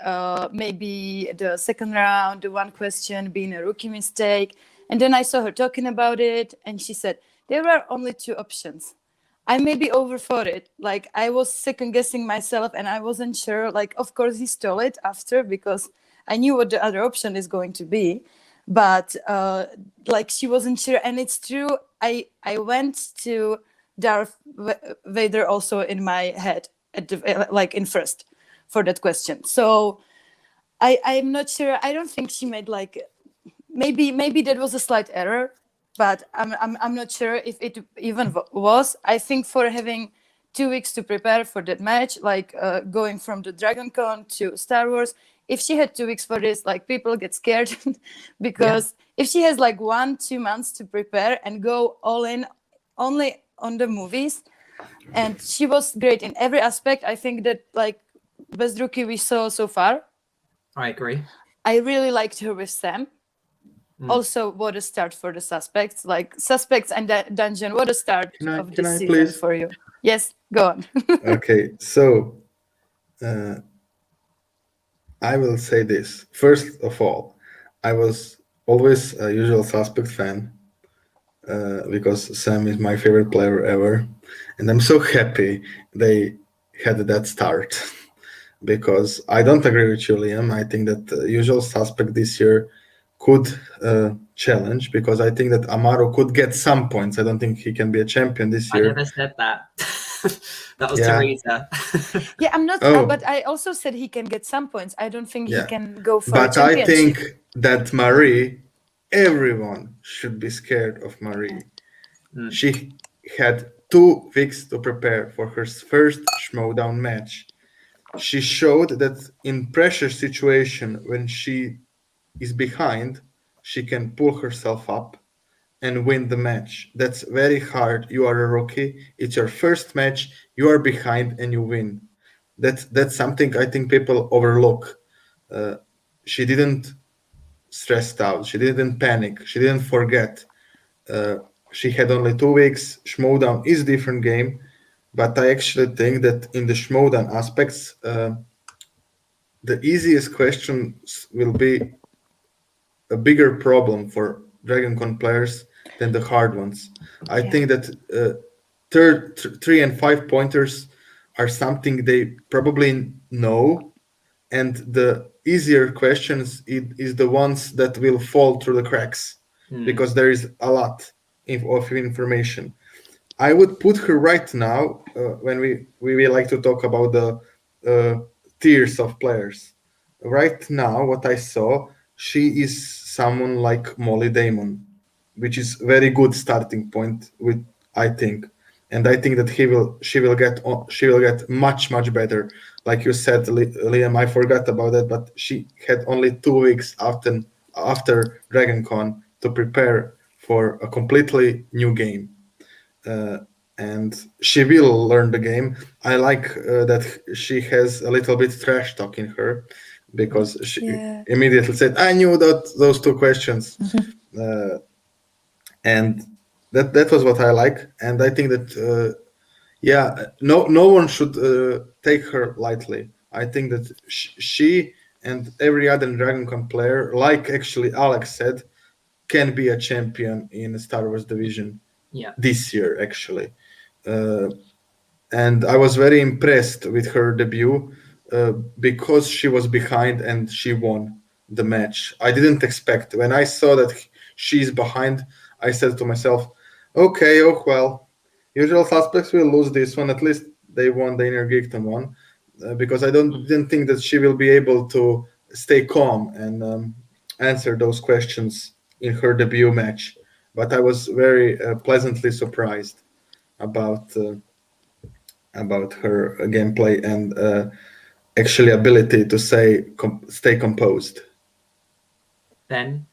Speaker 3: maybe the second round, the one question being a rookie mistake. And then I saw her talking about it, and she said, there were only 2 options. I maybe overthought it. Like, I was second guessing myself, and I wasn't sure. Like, of course, he stole it after because I knew what the other option is going to be. But like, she wasn't sure. And it's true. I went to Darth Vader also in my head, like in first for that question. So I'm not sure. I don't think she made like, maybe that was a slight error, but I'm not sure if it even was. I think for having 2 weeks to prepare for that match, like going from the Dragon Con to Star Wars, if she had 2 weeks for this, like people get scared because if she has like 1-2 months to prepare and go all in only on the movies, and she was great in every aspect. I think that like best rookie we saw so far.
Speaker 1: I agree.
Speaker 3: I really liked her with Sam. Also, what a start for the Suspects. Like Suspects and Dungeon, what a start of this season for you. Yes, go on.
Speaker 4: Okay, so I will say this. First of all, I was always a Usual Suspect fan because Sam is my favorite player ever. And I'm so happy they had that start because I don't agree with you, Liam. I think that Usual Suspect this year could challenge because I think that Amaru could get some points. I don't think he can be a champion this year.
Speaker 1: I never said that. That was Teresa.
Speaker 3: Yeah, I'm not, but I also said he can get some points. I don't think he can go for a championship.
Speaker 4: But I think that Marie, everyone should be scared of Marie. She had 2 weeks to prepare for her first Schmoedown match. She showed that in pressure situation, when she is behind, she can pull herself up and win the match. That's very hard. You are a rookie. It's your first match. You are behind and you win. That's something I think people overlook. She didn't stress out. She didn't panic. She didn't forget. She had only 2 weeks. Schmoedown is a different game, but I actually think that in the Schmoedown aspects, the easiest questions will be a bigger problem for DragonCon players than the hard ones. I think that third, 3 and 5 pointers are something they probably know, and the easier questions is the ones that will fall through the cracks because there is a lot of information. I would put her right now when we like to talk about the tiers of players. Right now, what I saw, she is someone like Molly Damon, which is very good starting point with I think, and I think that she will get much better. Like you said, Liam, I forgot about that, but she had only 2 weeks after DragonCon to prepare for a completely new game. And she will learn the game. I like that she has a little bit trash talk in her, because she immediately said, "I knew that those 2 questions," and that was what I like. And I think that no one should take her lightly. I think that she and every other DragonCon player, like actually Alex said, can be a champion in the Star Wars division this year, actually. And I was very impressed with her debut because she was behind and she won the match. I didn't expect. When I saw that she's behind, I said to myself, okay, oh well, usual suspects will lose this one. At least they won the Inner Geekdom one. Because I didn't think that she will be able to stay calm and answer those questions in her debut match. But I was very pleasantly surprised about her gameplay and actually ability to stay composed.
Speaker 1: Ben?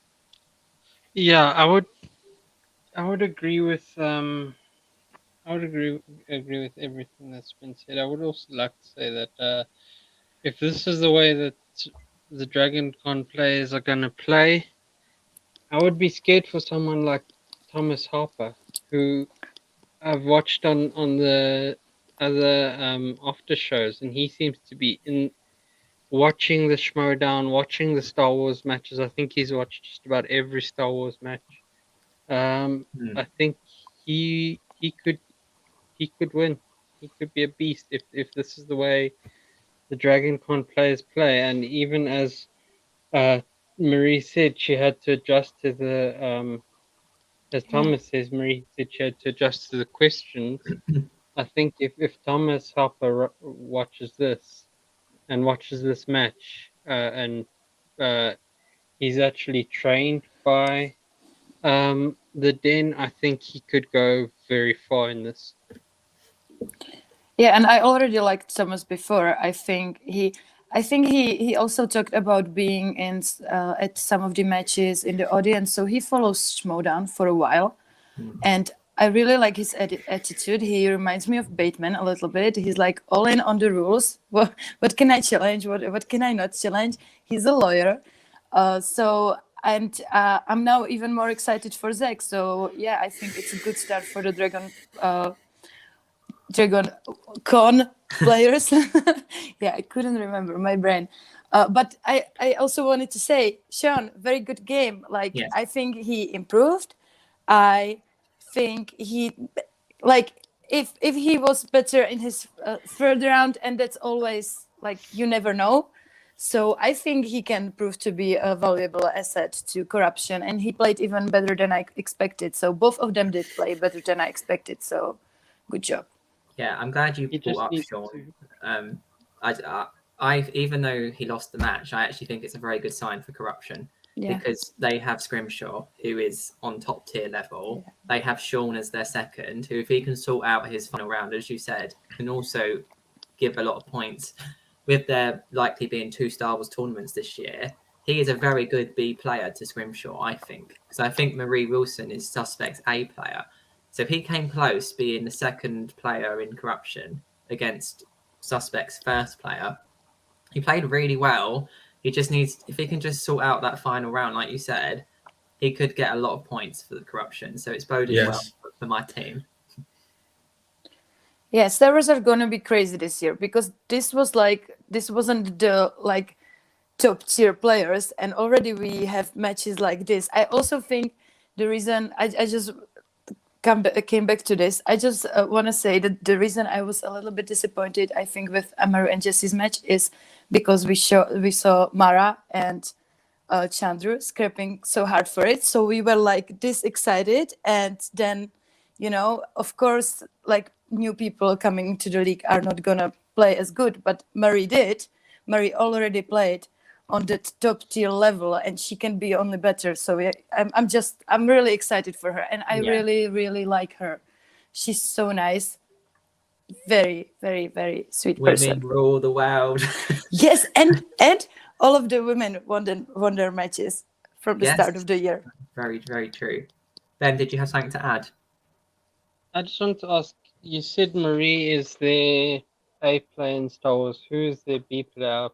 Speaker 2: Yeah, I would agree with agree with everything that's been said. I would also like to say that if this is the way that the DragonCon players are going to play, I would be scared for someone like Thomas Harper, who I've watched on the other after shows, and he seems to be in watching the Schmoedown, watching the Star Wars matches. I think he's watched just about every Star Wars match. I think he could win. He could be a beast if this is the way the DragonCon players play. And even as Marie said, she had to adjust to the as Thomas says, Marie said she had to adjust to the questions. I think if Thomas Harper watches this and watches this match and he's actually trained by the Den, I think he could go very far in this.
Speaker 3: Yeah, and I already liked Thomas before. I think he also talked about being in at some of the matches in the audience. So he follows Schmoedown for a while, and I really like his attitude. He reminds me of Bateman a little bit. He's like all in on the rules. What can I challenge? What can I not challenge? He's a lawyer, and I'm now even more excited for Zach. So yeah, I think it's a good start for the DragonCon players. Yeah, I couldn't remember my brain. But I also wanted to say, Sean, very good game. Like, yes. I think he improved. I think he, like, if he was better in his third round, and that's always, like, you never know. So I think he can prove to be a valuable asset to Corruption, and he played even better than I expected. So both of them did play better than I expected. So good job.
Speaker 1: Yeah, I'm glad you brought up Sean. I even though he lost the match, I actually think it's a very good sign for Corruption because they have Scrimshaw, who is on top tier level. Yeah. They have Sean as their second, who, if he can sort out his final round, as you said, can also give a lot of points. With there likely being 2 Star Wars tournaments this year, he is a very good B player to Scrimshaw, I think. Because I think Marie Wilson is Suspect's A player. So if he came close being the second player in Corruption against Suspect's first player, he played really well. He just needs, if he can just sort out that final round, like you said, he could get a lot of points for the Corruption. So it's boding well for my team.
Speaker 3: Yeah, servers are gonna be crazy this year because this wasn't the like top tier players, and already we have matches like this. I also think the reason I just came back to this, I just want to say that the reason I was a little bit disappointed, I think, with Amaru and Jesse's match is because we saw Mara and Chandru scrapping so hard for it, so we were like this excited, and then of course, like new people coming to the league are not gonna play as good, but Mari did. Mari already played on the top tier level, and she can be only better. So I'm really excited for her, and I really like her. She's so nice, very, very, very sweet person.
Speaker 1: Women rule the world.
Speaker 3: Yes, and all of the women won their matches from the start of the year.
Speaker 1: Very, very true. Ben, did you have something to add?
Speaker 2: I just want to ask, you said Marie is their A player in Star Wars. Who is their B player? I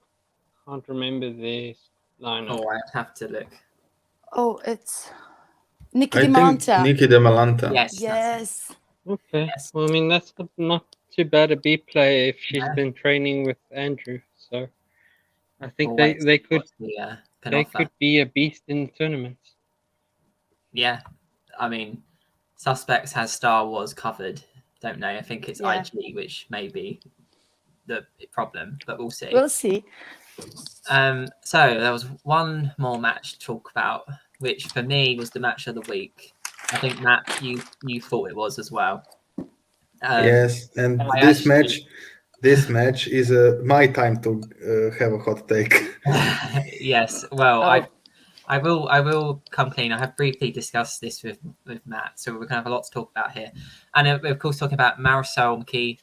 Speaker 2: can't remember their lineup.
Speaker 1: Oh, I'd have to look.
Speaker 3: Oh, it's Nikki
Speaker 4: I think
Speaker 3: DeMalanta.
Speaker 4: Nikki DeMalanta.
Speaker 3: Yes.
Speaker 2: Okay.
Speaker 1: Yes.
Speaker 2: Well, I mean, that's not too bad a B player if she's been training with Andrew. So I think they could be a beast in tournaments.
Speaker 1: Yeah, I mean, Suspects has Star Wars covered. Don't know. I think it's IG, which may be the problem, but we'll see.
Speaker 3: We'll see.
Speaker 1: So there was one more match to talk about, which for me was the match of the week. I think, Matt, you thought it was as well.
Speaker 4: Yes, and this match is my time to have a hot take.
Speaker 1: Yes, well, I will come clean. I have briefly discussed this with Matt, so we're going to have a lot to talk about here. And of course, talking about Marisol Mckee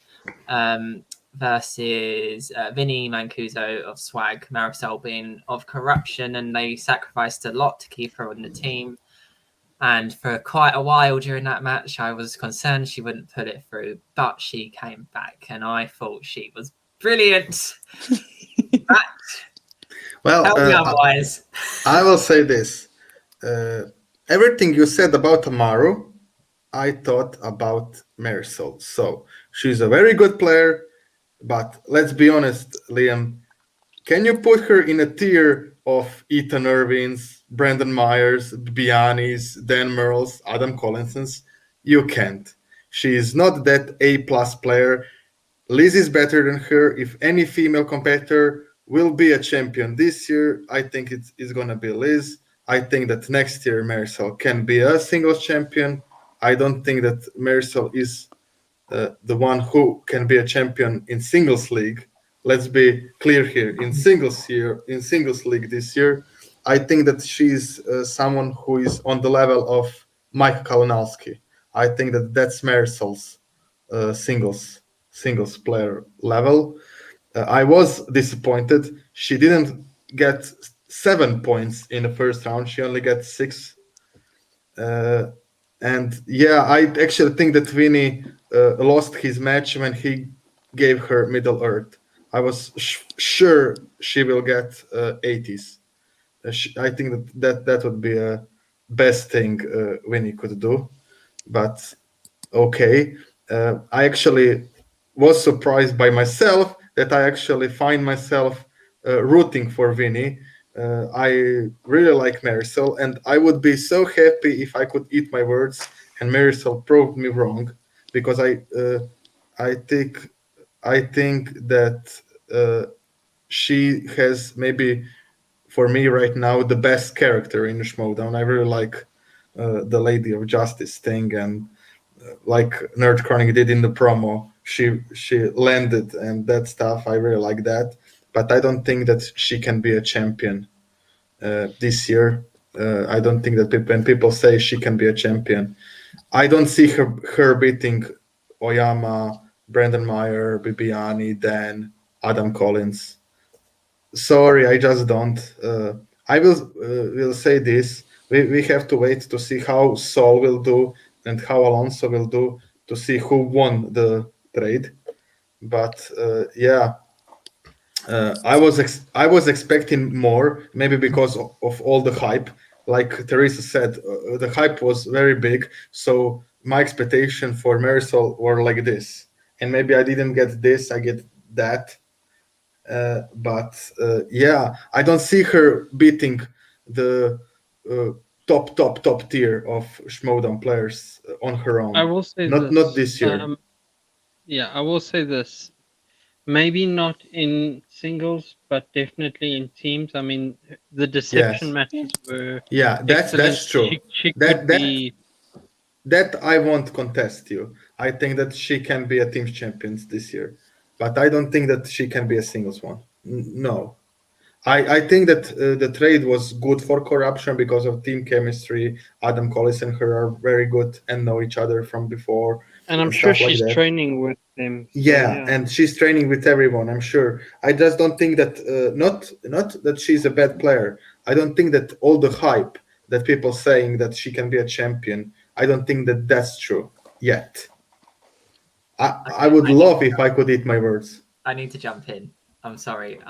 Speaker 1: versus Vinnie Mancuso of Swag. Marisol being of Corruption, and they sacrificed a lot to keep her on the team. And for quite a while during that match, I was concerned she wouldn't put it through, but she came back, and I thought she was brilliant.
Speaker 4: Well, I will say this. Everything you said about Amaru, I thought about Marisol. So she's a very good player, but let's be honest, Liam, can you put her in a tier of Ethan Irvins, Brandon Myers, Bianis, Dan Murrells, Adam Collinsons? You can't. She is not that A-plus player. Liz is better than her. If any female competitor will be a champion this year, I think it's going to be Liz. I think that next year Marisol can be a singles champion. I don't think that Marisol is the one who can be a champion in singles league. Let's be clear here. In singles league this year, I think that she's someone who is on the level of Mike Kalinowski. I think that that's Marisol's singles player level. I was disappointed. She didn't get 7 points in the first round. She only got 6. And yeah, I actually think that Vinnie lost his match when he gave her Middle Earth. I was sure she will get 80s. I think that would be a best thing Vinnie could do. But okay, I actually was surprised by myself that I actually find myself rooting for Vinnie. I really like Marisol, and I would be so happy if I could eat my words and Marisol proved me wrong, because I think that she has maybe, for me right now, the best character in Schmoedown. I really like the Lady of Justice thing, and like Nerd Chronic did in the promo, she landed and that stuff. I really like that, but I don't think that she can be a champion this year. I don't think that when people say she can be a champion, I don't see her beating Oyama, Brandon Meyer, Bibiani, Dan, Adam Collins. Sorry, I just don't. I will say this. We have to wait to see how Sol will do and how Alonso will do to see who won the trade. But I was expecting more, maybe because of all the hype. Like Teresa said, the hype was very big. So my expectation for Marisol were like this. and maybe I didn't get this, I get that. But yeah, I don't see her beating the top tier of Schmoedown players on her own.
Speaker 2: I will say
Speaker 4: not this year.
Speaker 2: Yeah, I will say this. Maybe not in singles, but definitely in teams. I mean, the deception matches were
Speaker 4: that's true.
Speaker 2: She could be.
Speaker 4: That I won't contest you. I think that she can be a teams champion this year, but I don't think that she can be a singles one. No. I think that the trade was good for corruption because of team chemistry. Adam Collis and her are very good and know each other from before.
Speaker 2: And I'm sure she's training with them.
Speaker 4: So yeah, and she's training with everyone, I'm sure. I just don't think that, not that she's a bad player. I don't think that all the hype that people saying that she can be a champion, I don't think that that's true yet. I would love if I could eat my words.
Speaker 1: I need to jump in. I'm sorry.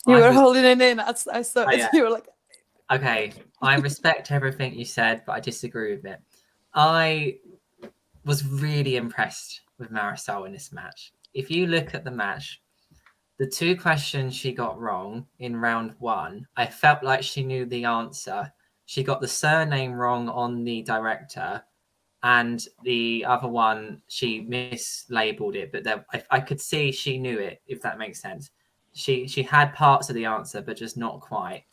Speaker 3: You were holding it in. I saw it. You were like,
Speaker 1: okay. I respect everything you said, but I disagree with it. I was really impressed with Marisol in this match. If you look at the match, the 2 questions she got wrong in round 1, I felt like she knew the answer. She got the surname wrong on the director, and the other one she mislabeled it, but I could see she knew it, if that makes sense. She had parts of the answer, but just not quite.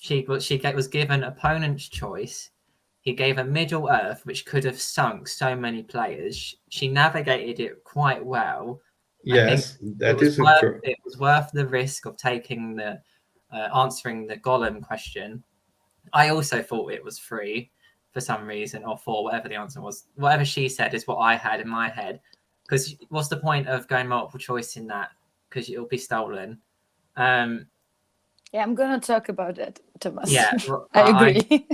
Speaker 1: She was given opponent's choice. He gave a Middle Earth, which could have sunk so many players. She navigated it quite well.
Speaker 4: Yes, that is true.
Speaker 1: It was worth the risk of taking the answering the Golem question. I also thought it was free for some reason, or 4, whatever the answer was. Whatever she said is what I had in my head. Because what's the point of going multiple choice in that? Because it'll be stolen.
Speaker 3: Yeah, I'm gonna talk about that, Thomas.
Speaker 1: Yeah,
Speaker 3: I agree.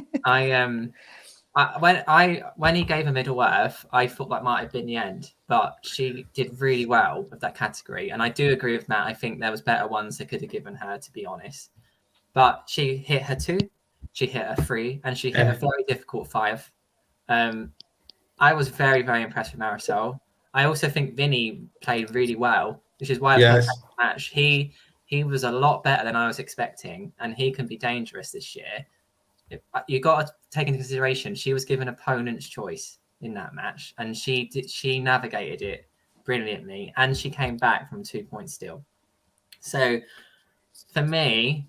Speaker 1: When he gave a Middle Earth, I thought that might have been the end, but she did really well with that category, and I do agree with Matt. I think there was better ones they could have given her, to be honest. But she hit her 2, she hit her 3, and she hit a very difficult 5. I was very, very impressed with Marisol. I also think Vinnie played really well, which is why I was the match. He was a lot better than I was expecting, and he can be dangerous this year. You got to take into consideration she was given opponent's choice in that match, and she navigated it brilliantly, and she came back from 2 points still. So for me,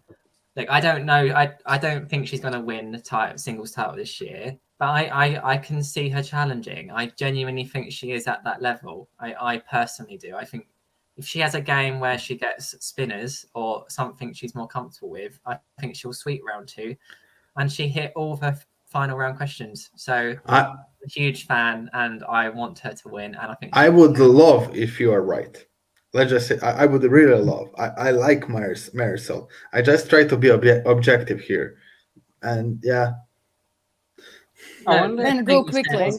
Speaker 1: like, I don't know, I don't think she's going to win the singles title this year, but I can see her challenging. I genuinely think she is at that level. I personally do. I think if she has a game where she gets spinners or something she's more comfortable with, I think she'll sweep round 2. And she hit all of her final round questions. So I'm a huge fan, and I want her to win. And I think
Speaker 4: I would love if you are right. Let's just say I would really love. I like Marisol. I just try to be objective here, and yeah.
Speaker 2: I wonder,
Speaker 3: go quickly.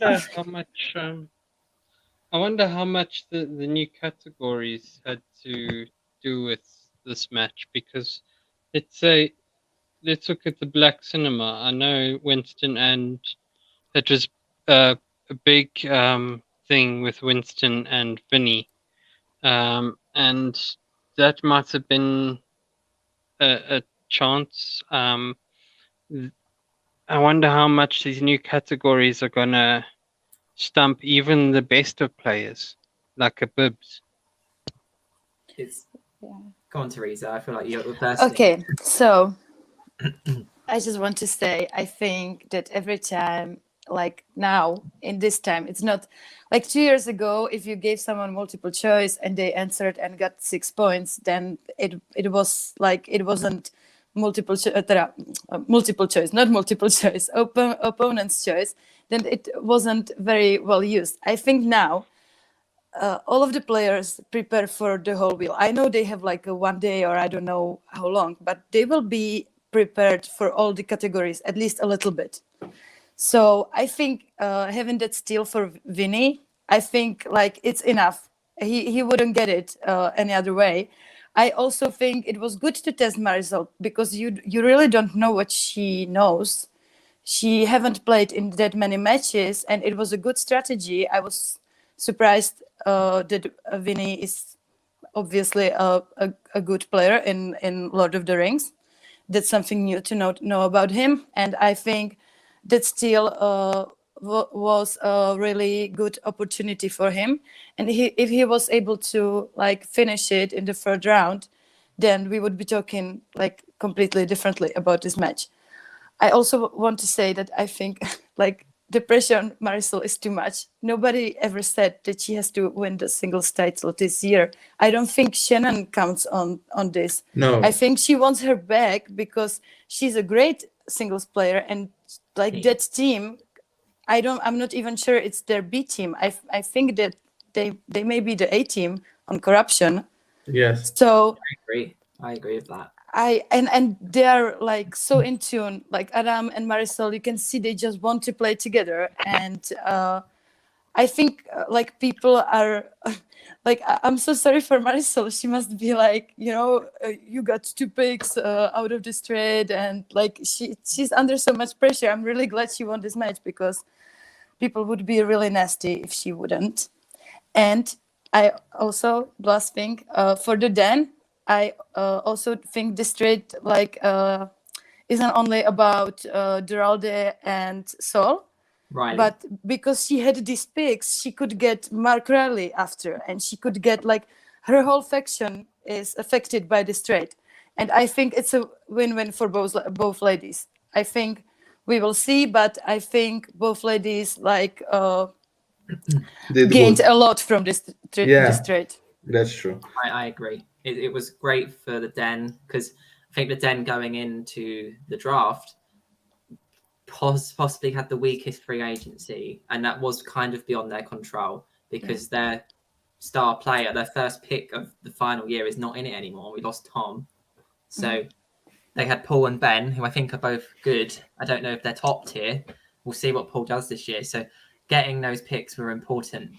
Speaker 2: I wonder how much the new categories had to do with this match, because let's look at the Black Cinema. I know Winston, and it was a big thing with Winston and Vinnie, and that might have been a chance. I wonder how much these new categories are gonna stump even the best of players, like a Bibbs.
Speaker 1: Go on, Teresa. I feel like you're the first.
Speaker 3: Okay, so I just want to say, I think that every time, like now, in this time, it's not like 2 years ago, if you gave someone multiple choice and they answered and got 6 points, then it was like, it wasn't multiple choice, not multiple choice, opponent's choice, then it wasn't very well used. I think now, all of the players prepare for the whole wheel. I know they have like a 1 day or I don't know how long, but they will be prepared for all the categories, at least a little bit. So I think having that steal for Vinnie, I think like it's enough. He wouldn't get it any other way. I also think it was good to test Marisol, because you really don't know what she knows. She haven't played in that many matches, and it was a good strategy. I was surprised that Vinnie is obviously a good player in Lord of the Rings. That's something new to know about him, and I think that still was a really good opportunity for him. And if he was able to like finish it in the third round, then we would be talking like completely differently about this match. I also want to say that I think like the pressure on Marisol is too much. Nobody ever said that she has to win the singles title this year. I don't think Shannon counts on this.
Speaker 4: No.
Speaker 3: I think she wants her back because she's a great singles player, and like that team, I'm not even sure it's their B team. I think that they may be the A team on corruption.
Speaker 4: Yes.
Speaker 3: So
Speaker 1: I agree with that.
Speaker 3: And they're like so in tune, like Adam and Marisol. You can see they just want to play together, and I think like people are like, I'm so sorry for Marisol. She must be like, you got 2 picks out of this trade, and like she's under so much pressure. I'm really glad she won this match because people would be really nasty if she wouldn't. And I also, last thing, for the Dan, I also think this trade like isn't only about Duralde and Sol,
Speaker 1: Right.
Speaker 3: but because she had these picks, she could get Mark Riley after, and she could get like her whole faction is affected by this trade. And I think it's a win-win for both ladies. I think we will see, but I think both ladies like gained a lot from this trade.
Speaker 4: That's true.
Speaker 1: I agree. It was great for the Den because I think the Den going into the draft possibly had the weakest free agency, and that was kind of beyond their control because their star player, their first pick of the final year, is not in it anymore. We lost Tom. So they had Paul and Ben, who I think are both good. I don't know if they're top tier. We'll see what Paul does this year. So getting those picks were important.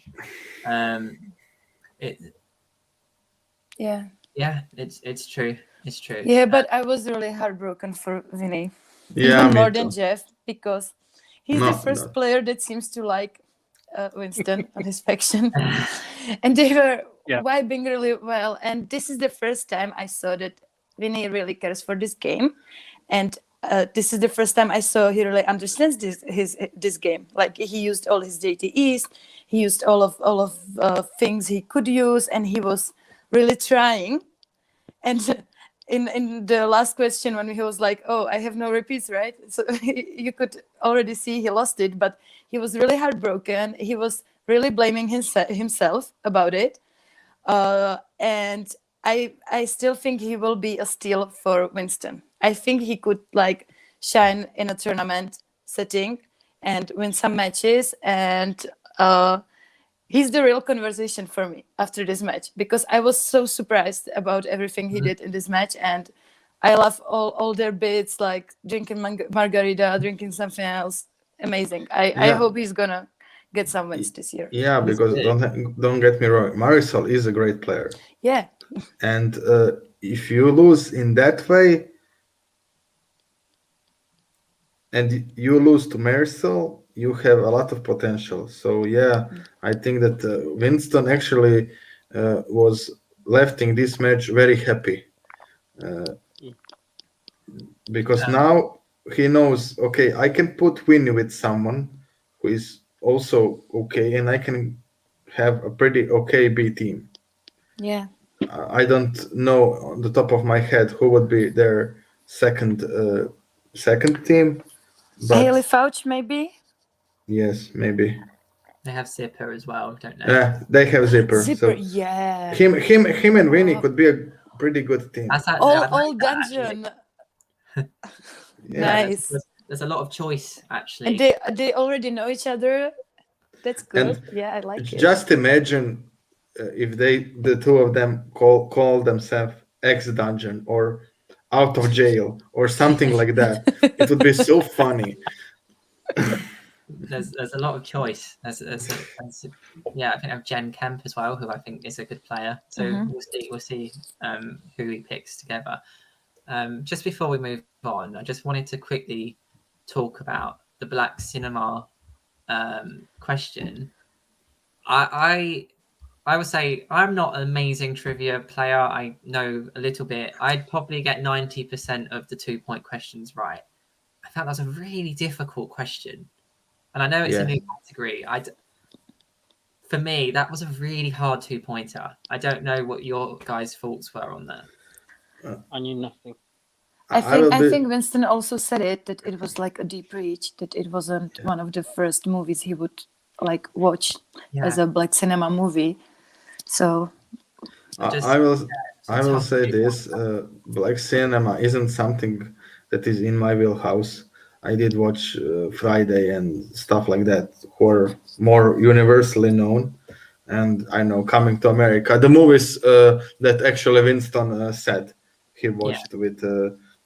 Speaker 1: It's true. It's true.
Speaker 3: Yeah, but I was really heartbroken for Vinnie.
Speaker 4: Yeah,
Speaker 3: even more than Jeff, because he's the first
Speaker 4: No.
Speaker 3: player that seems to like Winston on his faction. And they were vibing really well. And this is the first time I saw that Vinnie really cares for this game. And this is the first time I saw he really understands this game. Like he used all his JTEs, he used all of things he could use, and he was really trying. And in the last question, when he was like, "Oh, I have no repeats, right?" So you could already see he lost it, but he was really heartbroken. He was really blaming himself about it, and I still think he will be a steal for Winston. I think he could like shine in a tournament setting and win some matches, and he's the real conversation for me after this match, because I was so surprised about everything he did in this match, and I love all their bits, like drinking margarita, drinking something else. Amazing. I hope he's gonna get some wins this year.
Speaker 4: Yeah, because don't get me wrong, Marisol is a great player.
Speaker 3: Yeah.
Speaker 4: And if you lose in that way, and you lose to Marisol, you have a lot of potential. So yeah, I think that Winston actually was left in this match very happy, because now he knows, okay, I can put Winnie with someone who is also okay, and I can have a pretty okay B team.
Speaker 3: Yeah.
Speaker 4: I don't know on the top of my head who would be their second team. But
Speaker 3: Haley Fouch, maybe?
Speaker 4: Yes, maybe.
Speaker 1: They have Zipper as well, don't they?
Speaker 4: Yeah, they have Zipper.
Speaker 3: Zipper,
Speaker 4: so
Speaker 3: yeah.
Speaker 4: Him and Winnie could be a pretty good team.
Speaker 3: All dungeon. Nice.
Speaker 1: There's a lot of choice, actually.
Speaker 3: And they already know each other. That's good. I like it.
Speaker 4: Just imagine if the two of them call themselves X Dungeon or Out of Jail or something like that. It would be so funny.
Speaker 1: There's a lot of choice. I think I have Jen Kemp as well, who I think is a good player. So we'll see who he picks together. Just before we move on, I just wanted to quickly talk about the Black Cinema question. I would say I'm not an amazing trivia player. I know a little bit. I'd probably get 90% of the 2-point questions right. I thought that was a really difficult question. And I know it's a new category. For me, that was a really hard 2-pointer. I don't know what your guys' thoughts were on that.
Speaker 2: I knew nothing.
Speaker 3: I think Winston also said that it was like a deep reach, that it wasn't one of the first movies he would like watch as a black cinema movie. So
Speaker 4: I will say this: black cinema isn't something that is in my wheelhouse. I did watch Friday and stuff like that, who are more universally known. And I know Coming to America, the movies that actually Winston said he watched with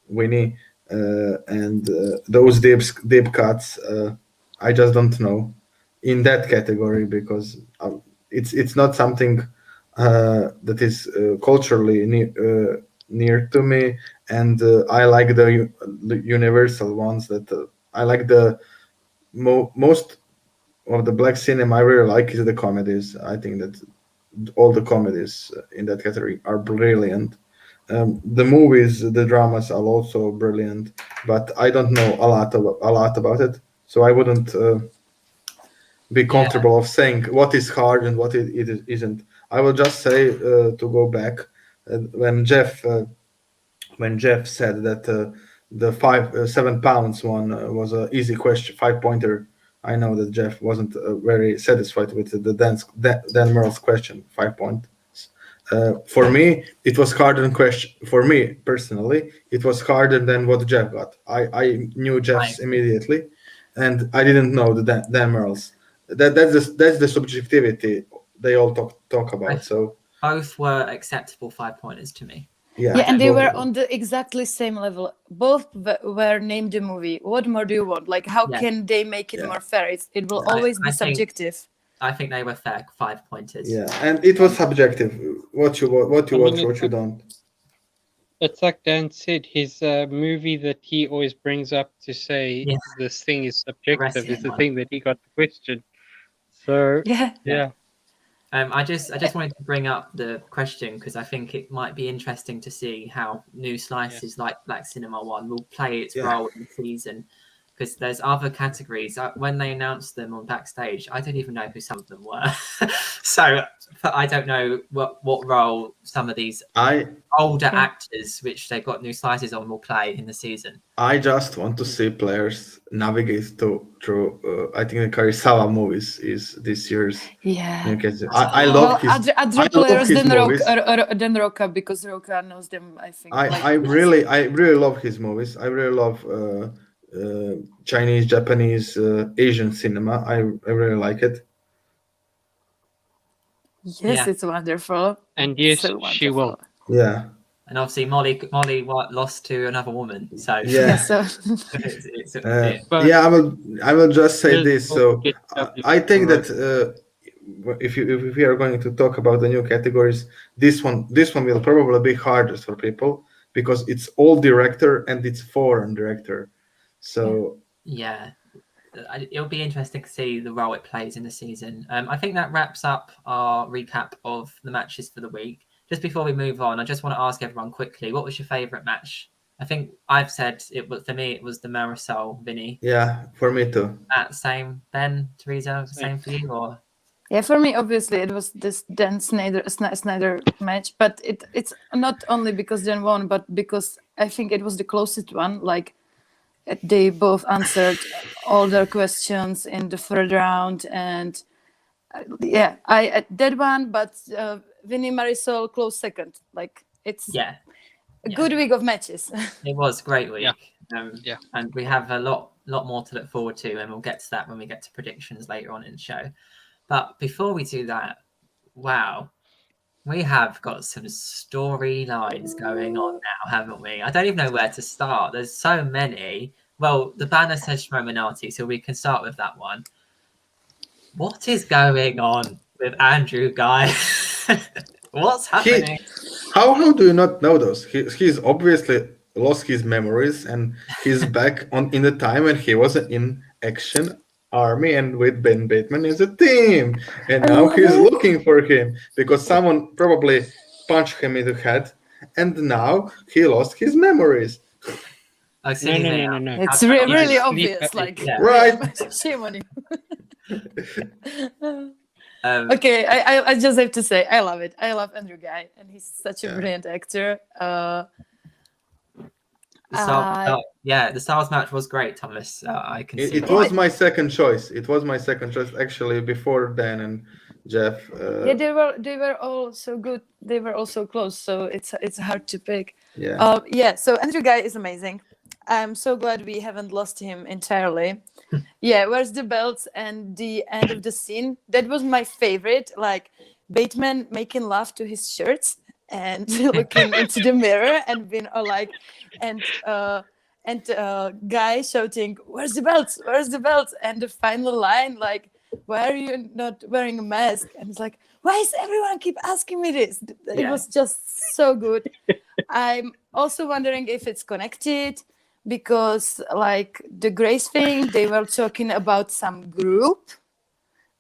Speaker 4: Winnie, and those deep cuts. I just don't know in that category because it's not something that is culturally near to me, and I like the universal ones. That I like the most of the black cinema. I really like is the comedies. I think that all the comedies in that category are brilliant. The movies, the dramas are also brilliant, but I don't know a lot about it, so I wouldn't be comfortable of saying what is hard and what it isn't. I will just say to go back when Jeff said that the 7 pounds one was an easy question, 5-pointer. I know that Jeff wasn't very satisfied with the Dan Murrell's question, 5 points. For me, it was harder than question. For me personally, it was harder than what Jeff got. I knew Jeff's immediately, and I didn't know the Dan Murrell's. That's the subjectivity they all talk about. So
Speaker 1: both were acceptable 5-pointers to me.
Speaker 3: Yeah, and they were on the exactly same level. Both were named the movie. What more do you want? Like, how can they make it more fair? It will always be subjective.
Speaker 1: I think they were fair 5-pointers.
Speaker 4: Yeah, and it was subjective. What you watch, what you don't.
Speaker 2: It's like Dan said, his movie that he always brings up to say this thing is subjective is the thing that he got the question. So yeah.
Speaker 1: I just wanted to bring up the question because I think it might be interesting to see how new slices like Black Cinema One will play its role in the season. Because there's other categories. When they announced them on backstage, I didn't even know who some of them were. So I don't know what role some of these older actors, which they've got new slices on, will play in the season.
Speaker 4: I just want to see players navigate through. I think the Karisawa movies is this year's.
Speaker 3: Yeah.
Speaker 4: I love his.
Speaker 3: Other players than Roca because Roca knows them. I think.
Speaker 4: I really love his movies. I really love. Chinese, Japanese, Asian cinema. I really like it.
Speaker 3: Yes, it's wonderful.
Speaker 2: And yes, she will.
Speaker 4: Yeah.
Speaker 1: And obviously, Molly lost to another woman. So
Speaker 4: I will just say this. So I think that if we are going to talk about the new categories, this one will probably be hardest for people because it's all director and it's foreign director. So
Speaker 1: it'll be interesting to see the role it plays in the season. I think that wraps up our recap of the matches for the week. Just before we move on, I just want to ask everyone quickly, what was your favorite match? I think I've said for me it was the Marisol Vinnie.
Speaker 4: Yeah, for me too.
Speaker 1: Same. Ben, Teresa, same for you or?
Speaker 3: Yeah, for me, obviously, it was this Dan Sneider match, but it's not only because Dan won, but because I think it was the closest one. Like, they both answered all their questions in the third round, and I did one, but Vinnie Marisol close second. Like it's a good week of matches.
Speaker 1: It was a great week, and we have a lot more to look forward to, and we'll get to that when we get to predictions later on in the show. But before we do that, wow. We have got some storylines going on now, haven't we? I don't even know where to start. There's so many. Well, the banner says Schmoedown, so we can start with that one. What is going on with Andrew Guy? What's happening?
Speaker 4: How do you not know those? He's obviously lost his memories and he's back in the time when he was in action army and with Ben Bateman as a team. And
Speaker 3: I
Speaker 4: now
Speaker 3: love
Speaker 4: he's
Speaker 3: it.
Speaker 4: looking for him because someone probably punched him in the head, and now he lost his memories.
Speaker 1: Oh,
Speaker 2: No.
Speaker 3: It's
Speaker 1: How do I not
Speaker 3: really
Speaker 1: know that?
Speaker 3: obvious. Like,
Speaker 1: Yeah.
Speaker 4: Right.
Speaker 3: Shame on you.
Speaker 1: Um,
Speaker 3: Okay, I just have to say I love it. I love Andrew Guy, and he's such a
Speaker 4: Yeah.
Speaker 3: brilliant actor.
Speaker 1: the Stars match was great, Thomas. I can see
Speaker 4: It
Speaker 1: why.
Speaker 4: was my second choice. It was my second choice actually before Dan and Jeff.
Speaker 3: Yeah, they were all so good. They were all so close, so it's hard to pick.
Speaker 4: Yeah.
Speaker 3: Yeah. So Andrew Guy is amazing. I'm so glad we haven't lost him entirely. Yeah, where's the belts and the end of the scene? That was my favorite. Like Bateman making love to his shirts and looking into the mirror and being all like, and Guy shouting, "Where's the belts? Where's the belts?" And the final line, like, "Why are you not wearing a mask?" And it's like, why is everyone keep asking me this? It
Speaker 1: Yeah.
Speaker 3: was just so good. I'm also wondering if it's connected because, like, the Grace thing, they were talking about some group.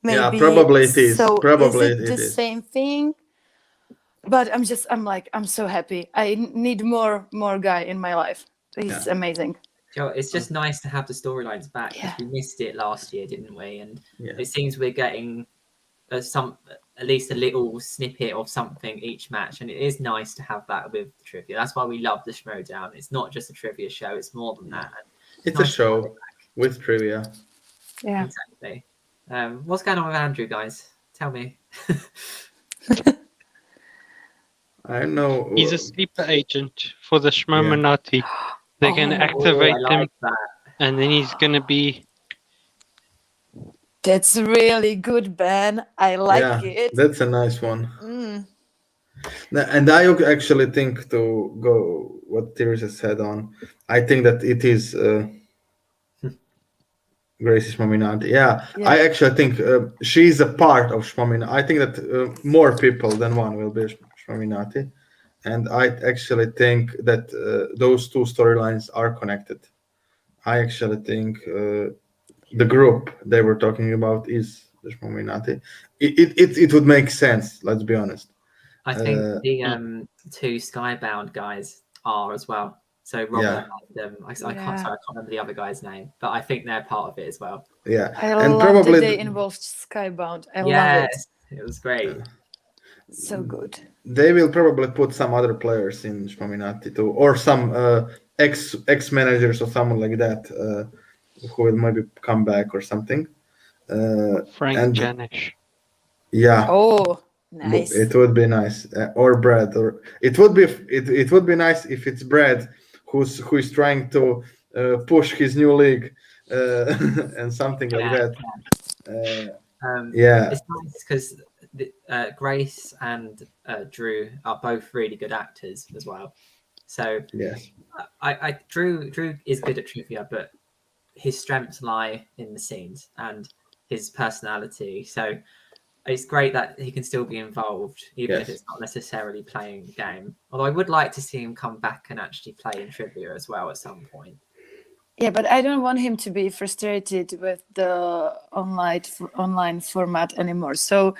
Speaker 3: Maybe.
Speaker 4: Yeah, probably it is.
Speaker 3: So
Speaker 4: Probably
Speaker 3: is it the
Speaker 4: is.
Speaker 3: same thing? But I'm so happy. I need more Guy in my life. He's amazing.
Speaker 1: Joe, it's just nice to have the storylines back because
Speaker 3: Yeah.
Speaker 1: we missed it last year, didn't we? And
Speaker 4: Yeah.
Speaker 1: it seems we're getting at least a little snippet of something each match, and it is nice to have that with the trivia. That's why we love the Schmoedown. It's not just a trivia show; it's more than that.
Speaker 4: It's
Speaker 1: nice
Speaker 4: a show with trivia.
Speaker 3: Yeah.
Speaker 1: Exactly. What's going on with Andrew, guys? Tell me.
Speaker 4: I know.
Speaker 2: He's a sleeper agent for the Schmoeminati. They're going to activate
Speaker 1: I like
Speaker 2: him,
Speaker 1: that.
Speaker 2: and then he's going to be.
Speaker 3: That's really good, Ben. I like it.
Speaker 4: That's a nice one.
Speaker 3: Mm.
Speaker 4: And I actually think, to go what Teresa said on, I think that it is Gracie Schmoeminati. Yeah, I actually think she's a part of Schmoeminati. I think that more people than one will be Schmoeminati. And I actually think that those two storylines are connected. I actually think the group they were talking about is the Schmoeminati. It would make sense, let's be honest.
Speaker 1: I think the two Skybound guys are as well. So Robert and I can't remember the other guy's name, but I think they're part of it as well.
Speaker 4: Yeah,
Speaker 3: I
Speaker 4: and
Speaker 3: love
Speaker 4: probably
Speaker 3: that they involved Skybound. I love it.
Speaker 1: It was great.
Speaker 3: So good.
Speaker 4: They will probably put some other players in Schmoeminati too, or some ex managers or someone like that who will maybe come back or something.
Speaker 2: Frank Janish.
Speaker 4: Yeah.
Speaker 3: Oh, nice.
Speaker 4: It would be nice, or Brad, or it would be nice if it's Brad who is trying to push his new league and something like that.
Speaker 1: It's nice because Grace and Drew are both really good actors as well. So
Speaker 4: yes,
Speaker 1: Drew is good at trivia, but his strengths lie in the scenes and his personality. So it's great that he can still be involved, even if it's not necessarily playing the game. Although I would like to see him come back and actually play in trivia as well at some point.
Speaker 3: Yeah, but I don't want him to be frustrated with the online format anymore. So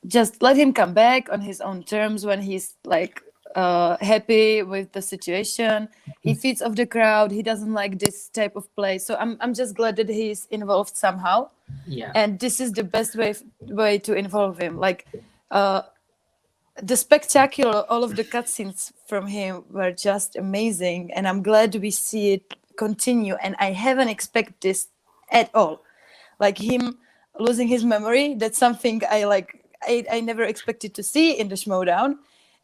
Speaker 3: just let him come back on his own terms when he's like happy with the situation. He feeds off the crowd. He doesn't like this type of play. So I'm just glad that he's involved somehow.
Speaker 1: Yeah.
Speaker 3: And this is the best way to involve him. Like the spectacular, all of the cutscenes from him were just amazing. And I'm glad we see it continue. And I haven't expected this at all. Like him losing his memory, that's something I never expected to see in the Schmoedown.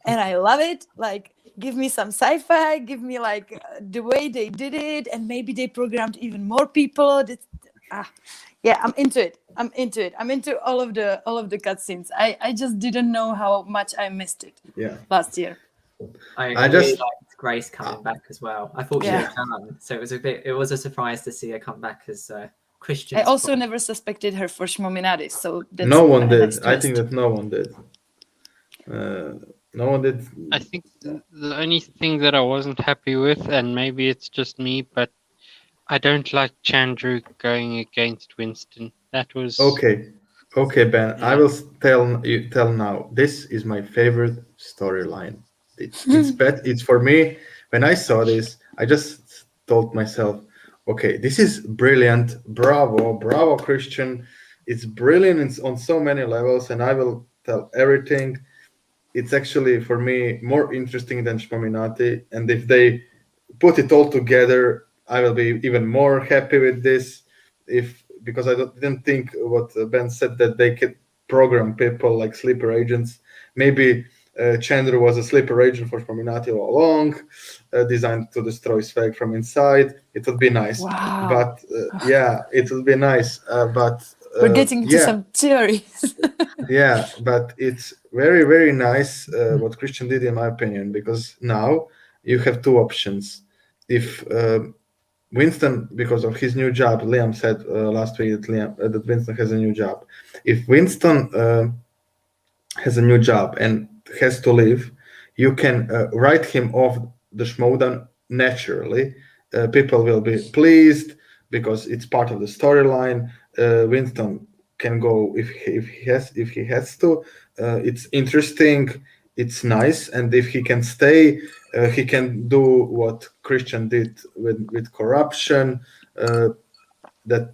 Speaker 3: And I love it. Like, give me some sci-fi, give me like the way they did it, and maybe they programmed even more people. Yeah, I'm into it. I'm into all of the cutscenes. I just didn't know how much I missed it. Last year.
Speaker 1: I really liked Grace coming back as well. I thought she was done, so it was a surprise to see her come back as Christian.
Speaker 3: I also never suspected her for Schmoeminati, so that's
Speaker 4: no one did.
Speaker 3: Nice
Speaker 4: I think that no one did. No one did.
Speaker 2: I think the only thing that I wasn't happy with, and maybe it's just me, but I don't like Chandru going against Winston. That was
Speaker 4: Okay, Ben. I will tell now. This is my favorite storyline. It's for me. When I saw this, I just told myself, okay, this is brilliant. Bravo, Christian. It's brilliant on so many levels, and I will tell everything. It's actually for me more interesting than Shmominati, and if they put it all together, I will be even more happy with this. Because I didn't think what Ben said, that they could program people like sleeper agents. Maybe Chandru was a sleeper agent for Shmominati all along, designed to destroy Sveg from inside. It would be nice.
Speaker 3: Wow.
Speaker 4: But yeah, it would be nice. But
Speaker 3: we're getting into some theories.
Speaker 4: yeah, but it's very, very nice what Christian did, in my opinion, because now you have two options. If Winston, because of his new job, Liam said last week that Winston has a new job. If Winston has a new job and has to leave, you can write him off the Schmoedown naturally. People will be pleased because it's part of the storyline. Winston can go if he has to. It's interesting. It's nice, and if he can stay, he can do what Christian did with corruption. That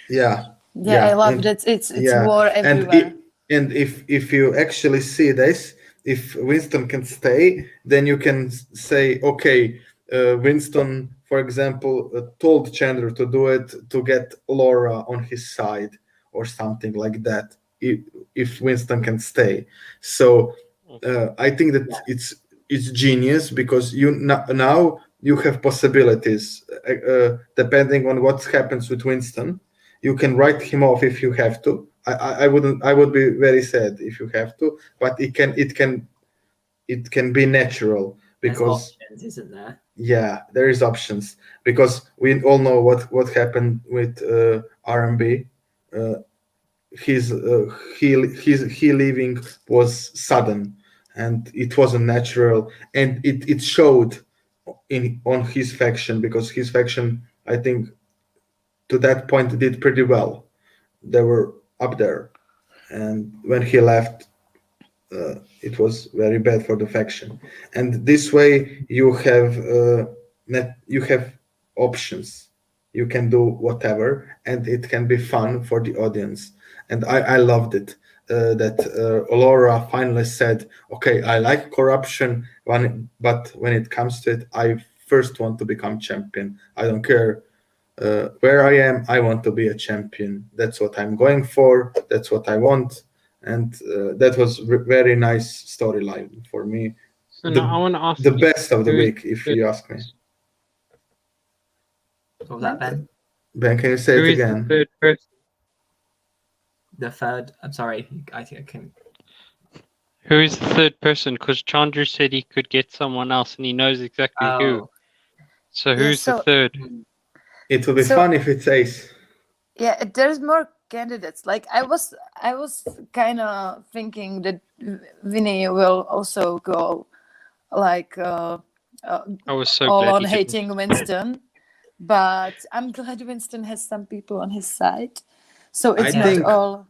Speaker 3: yeah, I love that. It's war everywhere.
Speaker 4: And if you actually see this, if Winston can stay, then you can say, okay, Winston, for example, told Chandler to do it to get Laura on his side or something like that. If Winston can stay, so I think that it's genius, because now you have possibilities depending on what happens with Winston. You can write him off if you have to. I wouldn't. I would be very sad if you have to, but it can be natural, because
Speaker 1: there's options, isn't there?
Speaker 4: Yeah, there is options, because we all know what happened with RMB. He leaving was sudden, and it wasn't natural, and it showed on his faction, because his faction, I think, to that point did pretty well. They were up there, and when he left, it was very bad for the faction. And this way, you have options. You can do whatever, and it can be fun for the audience. And I loved it that Laura finally said, "Okay, I like corruption, but when it comes to it, I first want to become champion. I don't care." Where I am, I want to be a champion. That's what I'm going for. That's what I want, and that was very nice storyline for me.
Speaker 2: So now I want to ask
Speaker 4: the best of the week, if you ask me.
Speaker 1: What was that, Ben?
Speaker 4: Ben, can you say it again?
Speaker 2: The third person?
Speaker 1: The third. I'm sorry. I think I can.
Speaker 2: Who is the third person? Because Chandru said he could get someone else, and he knows exactly who. So who's the third?
Speaker 4: It will be fun if it's Ace.
Speaker 3: Yeah, there's more candidates. Like I was kind of thinking that Vinnie will also go like
Speaker 2: I was so
Speaker 3: all
Speaker 2: glad
Speaker 3: on hating Winston, but I'm glad Winston has some people on his side, so it's not all.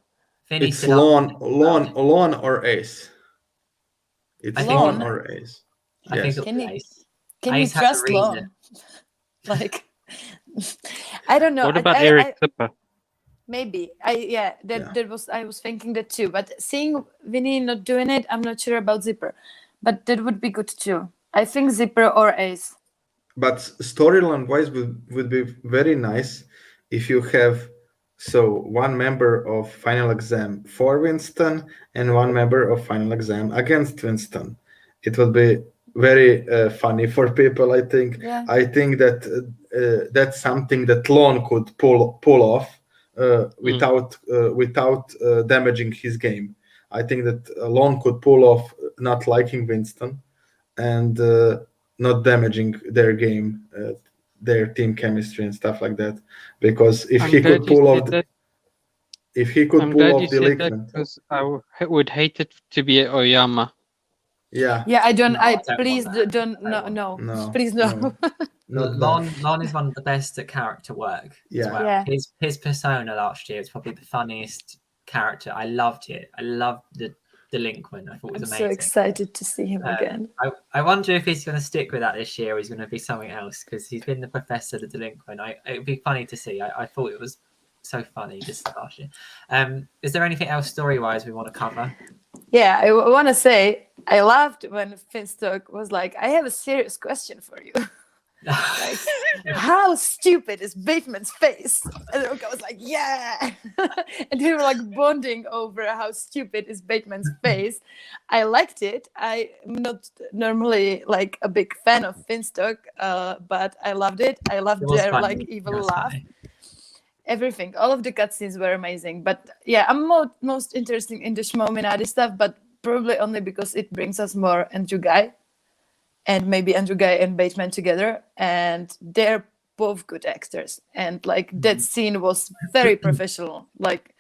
Speaker 4: It's Lon or Ace. It's Lon or Ace.
Speaker 1: I think it'll be Ace.
Speaker 3: Can you trust Lon? Like, I don't know.
Speaker 2: What about Eric Zipper?
Speaker 3: Maybe. I was thinking that too. But seeing Vinnie not doing it, I'm not sure about Zipper. But that would be good too. I think Zipper or Ace.
Speaker 4: But storyline wise would be very nice if you have one member of final exam for Winston and one member of final exam against Winston. It would be very funny for people, I think.
Speaker 3: Yeah.
Speaker 4: I think that that's something that Lon could pull off without damaging his game. I think that Lon could pull off not liking Winston and not damaging their game, their team chemistry and stuff like that. Because if he could pull off the league,
Speaker 2: I would hate it to be Oyama.
Speaker 4: Yeah.
Speaker 3: Yeah, I don't.
Speaker 1: No,
Speaker 3: I
Speaker 1: I don't
Speaker 3: please
Speaker 1: want that.
Speaker 3: don't.
Speaker 1: I
Speaker 3: No,
Speaker 1: don't
Speaker 3: no,
Speaker 4: No,
Speaker 3: please no.
Speaker 4: Not
Speaker 1: Lon is one of the best at character work as
Speaker 4: Yeah.
Speaker 1: well.
Speaker 3: Yeah.
Speaker 1: His persona last year is probably the funniest character. I loved it. I loved the delinquent. I thought it was
Speaker 3: I'm
Speaker 1: amazing.
Speaker 3: so excited to see him again.
Speaker 1: I wonder if he's going to stick with that this year or he's going to be something else because he's been the professor, the delinquent. It'd be funny to see. I thought it was so funny this last year. Is there anything else story-wise we want to cover?
Speaker 3: Yeah, I want to say I laughed when Finstock was like, "I have a serious question for you." Like, how stupid is Bateman's face? And I was like, yeah. And they were like bonding over how stupid is Bateman's face. I liked it. I'm not normally like a big fan of Finstock, but I loved it. I loved their
Speaker 1: funny.
Speaker 3: like evil laugh.
Speaker 1: Funny.
Speaker 3: Everything, all of the cutscenes were amazing. But yeah, I'm most interested in the Schmoe stuff, but probably only because it brings us more Andrew Guy. And maybe Andrew Guy and Bateman together, and they're both good actors. And like that scene was very professional. Like,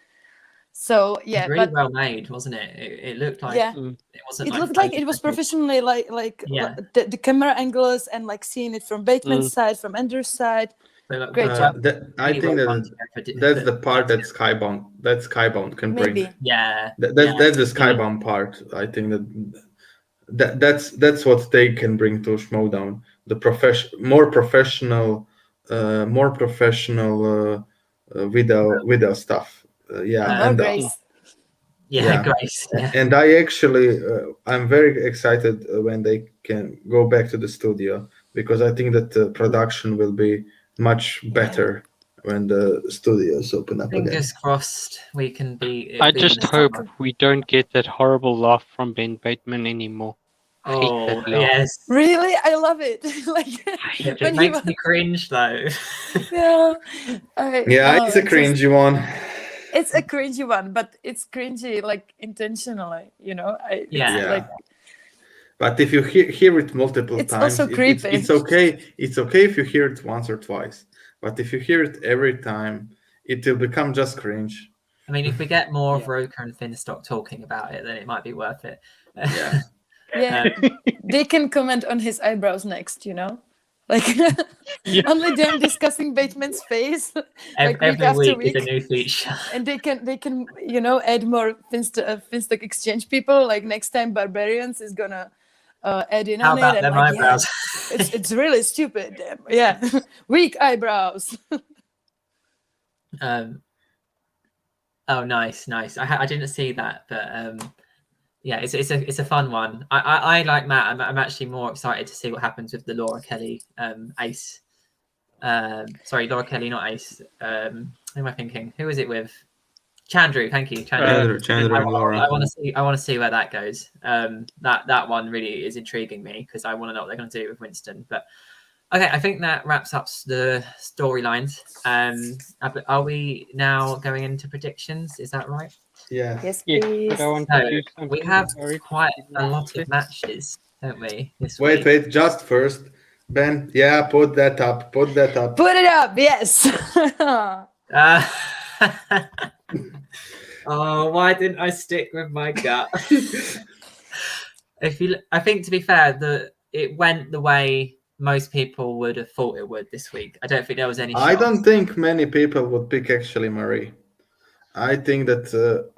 Speaker 3: so yeah,
Speaker 1: really
Speaker 3: but
Speaker 1: well made, wasn't it? It looked like it wasn't.
Speaker 3: It looked like it was professionally like
Speaker 1: Yeah.
Speaker 3: the camera angles and like seeing it from Bateman's side, from Andrew's side. Great job.
Speaker 4: I think that's the part that Skybound can bring.
Speaker 3: Maybe.
Speaker 1: Yeah.
Speaker 4: That's the Skybound part. I think that's what they can bring to Schmoedown. The more professional video stuff.
Speaker 3: Grace.
Speaker 1: Grace. Yeah.
Speaker 4: And I actually I'm very excited when they can go back to the studio because I think that the production will be much better when the studios open up again.
Speaker 1: Fingers crossed we can be.
Speaker 2: I just hope we don't get that horrible laugh from Ben Bateman anymore.
Speaker 1: Oh yes,
Speaker 3: really, I love it. Like
Speaker 1: it makes me cringe though.
Speaker 3: Yeah,
Speaker 4: it's a cringy one.
Speaker 3: It's a cringy one, but it's cringy like intentionally, you know.
Speaker 4: But if you hear it multiple times,
Speaker 3: also creepy.
Speaker 4: It's okay. It's okay if you hear it once or twice. But if you hear it every time, it will become just cringe.
Speaker 1: I mean, if we get more of Roker and Finstock talking about it, then it might be worth it.
Speaker 3: Yeah, they can comment on his eyebrows next, you know, like only them discussing Bateman's face. Like
Speaker 1: every week is a new feature,
Speaker 3: and they can you know add more Finstock exchange people. Like next time, Barbarians is gonna add in on it.
Speaker 1: How about them eyebrows?
Speaker 3: It's really stupid. Yeah, weak eyebrows.
Speaker 1: Oh, nice. I didn't see that, but yeah, it's a fun one. I like Matt. I'm actually more excited to see what happens with the Laura Kelly ace. Sorry, Laura Kelly, not ace. Who am I thinking? Who is it with? Chandru. Thank you, Chandru.
Speaker 4: Chandru and Laura.
Speaker 1: I want to see where that goes. That one really is intriguing me because I want to know what they're going to do with Winston. But okay, I think that wraps up the storylines. Are we now going into predictions? Is that right?
Speaker 4: Yeah.
Speaker 3: Yes, please.
Speaker 1: So we have quite a lot of matches, don't we? This week?
Speaker 4: Wait, just first, Ben. Yeah, put that up. Put it up.
Speaker 3: Yes.
Speaker 1: Oh, why didn't I stick with my gut? I think to be fair, it went the way most people would have thought it would this week. I don't think there was any.
Speaker 4: I don't think many people would pick actually Marie. I think that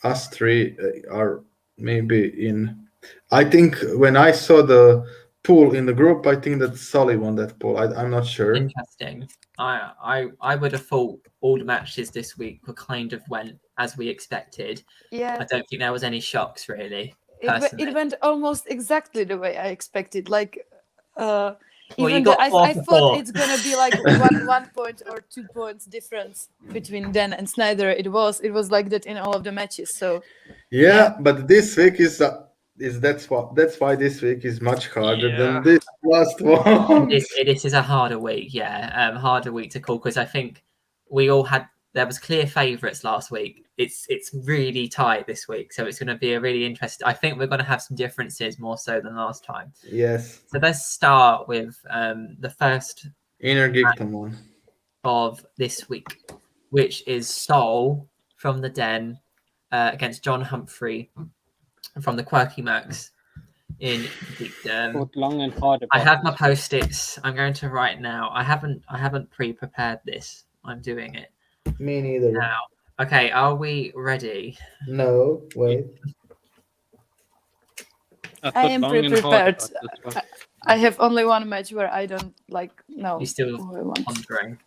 Speaker 4: us three are maybe in. I think when I saw the pool in the group, I think that Sully won that pool. I'm not sure.
Speaker 1: Interesting. I would have thought all the matches this week were kind of went as we expected.
Speaker 3: Yeah.
Speaker 1: I don't think there was any shocks really.
Speaker 3: It went almost exactly the way I expected. Like, I thought it's gonna be like 1 point or 2 points difference between Dan and Sneider. It was like that in all of the matches. So
Speaker 4: yeah. But this week that's why this week is much harder than this last one.
Speaker 1: This is a harder week, harder week to call because I think we all had. There was clear favourites last week. It's really tight this week, so it's going to be a really interesting. I think we're going to have some differences more so than last time.
Speaker 4: Yes.
Speaker 1: So let's start with the first
Speaker 4: Inner Geekdom one
Speaker 1: of this week, which is Sol from the Den against John Humphrey from the Quirky Max. in
Speaker 2: Thought long and hard about
Speaker 1: I have my
Speaker 2: this.
Speaker 1: post-its. I'm going to write now. I haven't pre-prepared this. I'm doing it
Speaker 4: Me neither.
Speaker 1: now. Okay, are we ready?
Speaker 4: No, wait.
Speaker 3: I am pre-prepared.
Speaker 2: about this one.
Speaker 3: I have only one match where I don't know.
Speaker 1: You still
Speaker 3: who I want.
Speaker 1: pondering?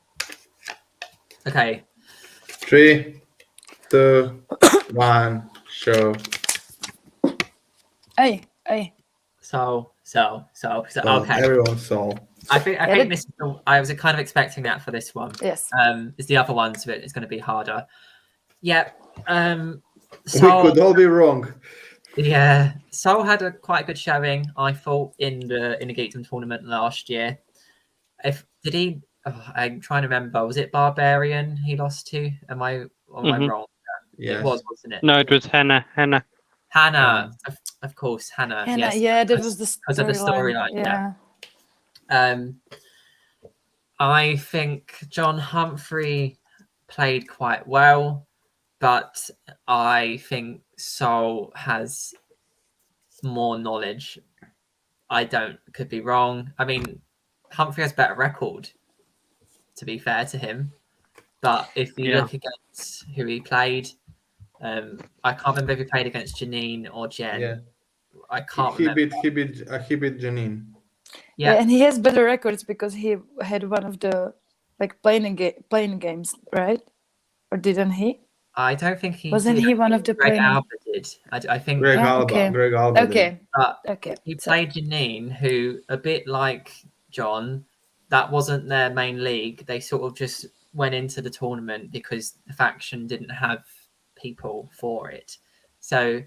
Speaker 1: Okay.
Speaker 4: 3, 2, 1, show.
Speaker 3: Hey.
Speaker 1: So. Okay.
Speaker 4: Everyone saw.
Speaker 1: I think this. I was kind of expecting that for this one.
Speaker 3: Yes.
Speaker 1: It's the other ones, but it's going to be harder. Yeah.
Speaker 4: We could all be wrong.
Speaker 1: Yeah, Seoul had a quite good showing, I thought, in the Geekdom tournament last year. I'm trying to remember. Was it Barbarian he lost to? Am I wrong?
Speaker 4: Yes.
Speaker 1: It was, wasn't it?
Speaker 2: No, it was Hannah.
Speaker 1: Hannah, of course, Hannah. Yes,
Speaker 3: yeah, that was the
Speaker 1: because of the storyline.
Speaker 3: Yeah.
Speaker 1: I think John Humphrey played quite well, but I think Seoul has more knowledge. Could be wrong. I mean, Humphrey has better record, to be fair to him. But if you look against who he played, I can't remember if he played against Janine or Jen.
Speaker 4: Yeah.
Speaker 1: I can't remember.
Speaker 4: He beat Janine.
Speaker 3: Yeah, and he has better records because he had one of the playing games, right? Or didn't he?
Speaker 1: I don't think he
Speaker 3: wasn't.
Speaker 1: Did.
Speaker 3: He one of the
Speaker 1: Greg Alba did. I think
Speaker 4: Greg Alba.
Speaker 3: Okay.
Speaker 4: Greg Alba.
Speaker 3: Okay.
Speaker 1: But he played Janine, who, a bit like John, that wasn't their main league. They sort of just went into the tournament because the faction didn't have people for it. So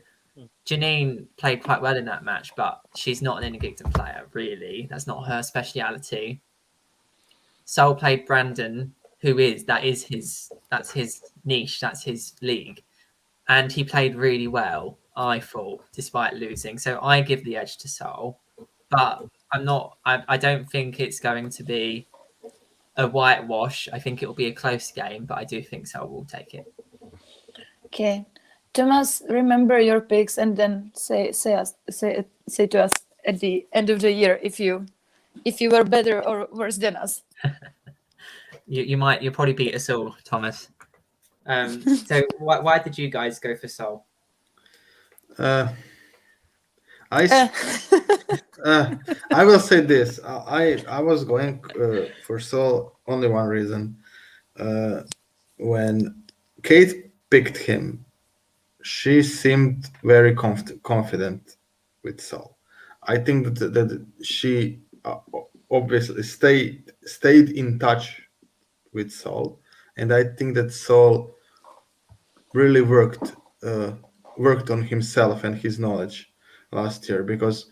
Speaker 1: Janine played quite well in that match, but she's not an Geekdom player, really. That's not her speciality. Seoul played Brandon, that's his niche, that's his league. And he played really well, I thought, despite losing. So I give the edge to Seoul. But I don't think it's going to be a whitewash. I think it will be a close game, but I do think Seoul will take it.
Speaker 3: Okay. Thomas, remember your picks and then say to us at the end of the year if you were better or worse than us.
Speaker 1: You'll probably beat us all, Thomas. So why did you guys go for Seoul?
Speaker 4: I will say this. I was going for Seoul only one reason. When Kate picked him, she seemed very confident with Seoul. I think that she obviously stayed in touch with Seoul, and I think that Seoul really worked on himself and his knowledge last year, because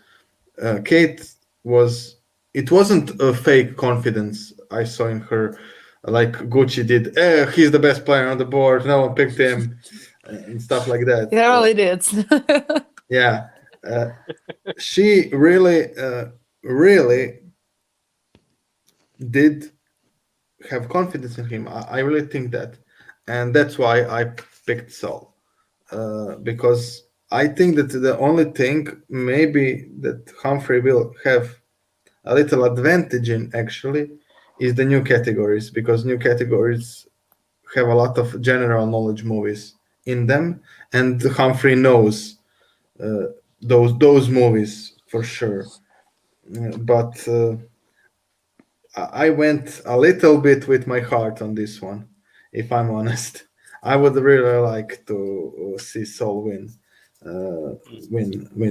Speaker 4: Kate wasn't a fake confidence I saw in her, like Gucci did. He's the best player on the board, no one picked him, and stuff like that.
Speaker 3: They're all idiots.
Speaker 4: Yeah, she really did have confidence in him. I really think that, and that's why I picked Seoul, because I think that the only thing maybe that Humphrey will have a little advantage in actually is the new categories, because new categories have a lot of general knowledge movies in them, and Humphrey knows those movies for sure. But I went a little bit with my heart on this one, if I'm honest. I would really like to see Seoul win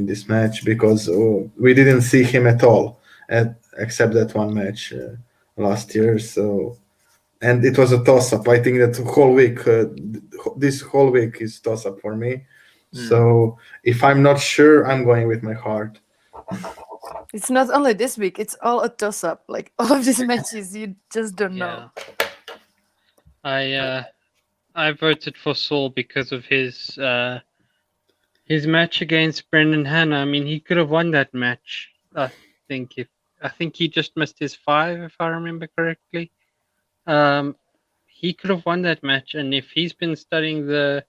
Speaker 4: this match, because we didn't see him at all, except that one match last year. So, and it was a toss-up. I think that this whole week is toss-up for me. So if I'm not sure, I'm going with my heart.
Speaker 3: It's not only this week, it's all a toss-up. Like all of these matches, you just don't know.
Speaker 2: I voted for Seoul because of his match against Brendan Hanna. I mean, he could have won that match. I think he just missed his 5, if I remember correctly. He could have won that match, and if he's been studying the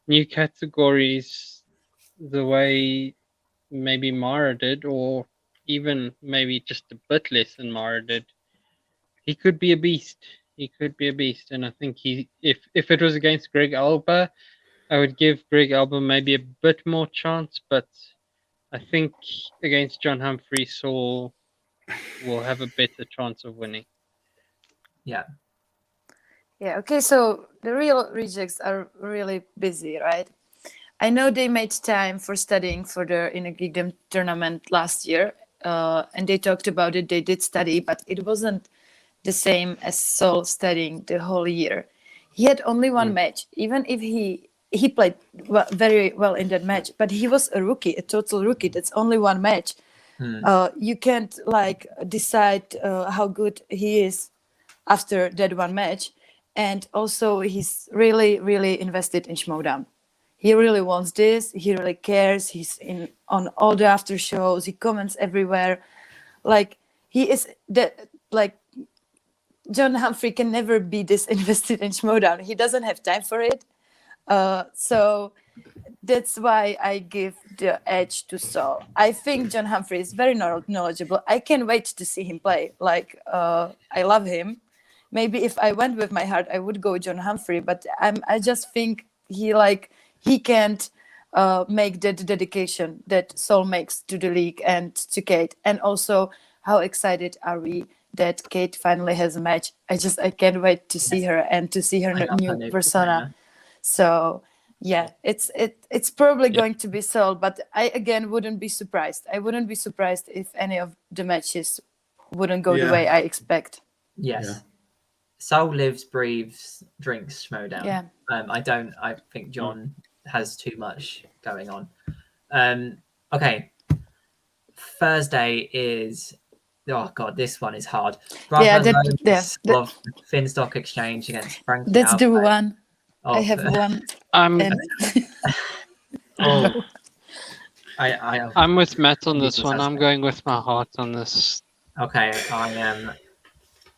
Speaker 2: new categories the way maybe Mara did, or even maybe just a bit less than Mara did, he could be a beast. He could be a beast, and I think if it was against Greg Alba, I would give Greg Alba maybe a bit more chance, but I think against John Humphrey, Saul will have a better chance of winning.
Speaker 1: Yeah.
Speaker 3: Yeah, okay, so the real rejects are really busy, right? I know they made time for studying for the Inner Geekdom tournament last year, and they talked about it. They did study, but it wasn't the same as Sol studying the whole year. He had only one match, even if he played very well in that match, but he was a rookie, a total rookie. That's only one match. You can't like decide how good he is after that one match. And also he's really, really invested in Schmoedown. He really wants this. He really cares. He's on all the after shows. He comments everywhere. Like he is that like John Humphrey can never be this invested in Schmoedown. He doesn't have time for it. So that's why I give the edge to Saul. I think John Humphrey is very knowledgeable. I can't wait to see him play. Like I love him. Maybe if I went with my heart, I would go John Humphrey. But I just think he can't make that dedication that Saul makes to the league and to Kate. And also, how excited are we that Kate finally has a match? I can't wait to see her and to see her new persona. So yeah, it's probably going to be Saul, but I again wouldn't be surprised. I wouldn't be surprised if any of the matches wouldn't go the way I expect.
Speaker 1: Yes. Yeah. Saul lives, breathes, drinks Schmoedown.
Speaker 3: Yeah.
Speaker 1: I think John has too much going on. Okay. Thursday is, oh God, this one is hard. Of Finstock Exchange against Frankie.
Speaker 3: That's the one. I have one.
Speaker 2: I'm with Matt on this one. I'm going with my heart on this.
Speaker 1: Okay, I am.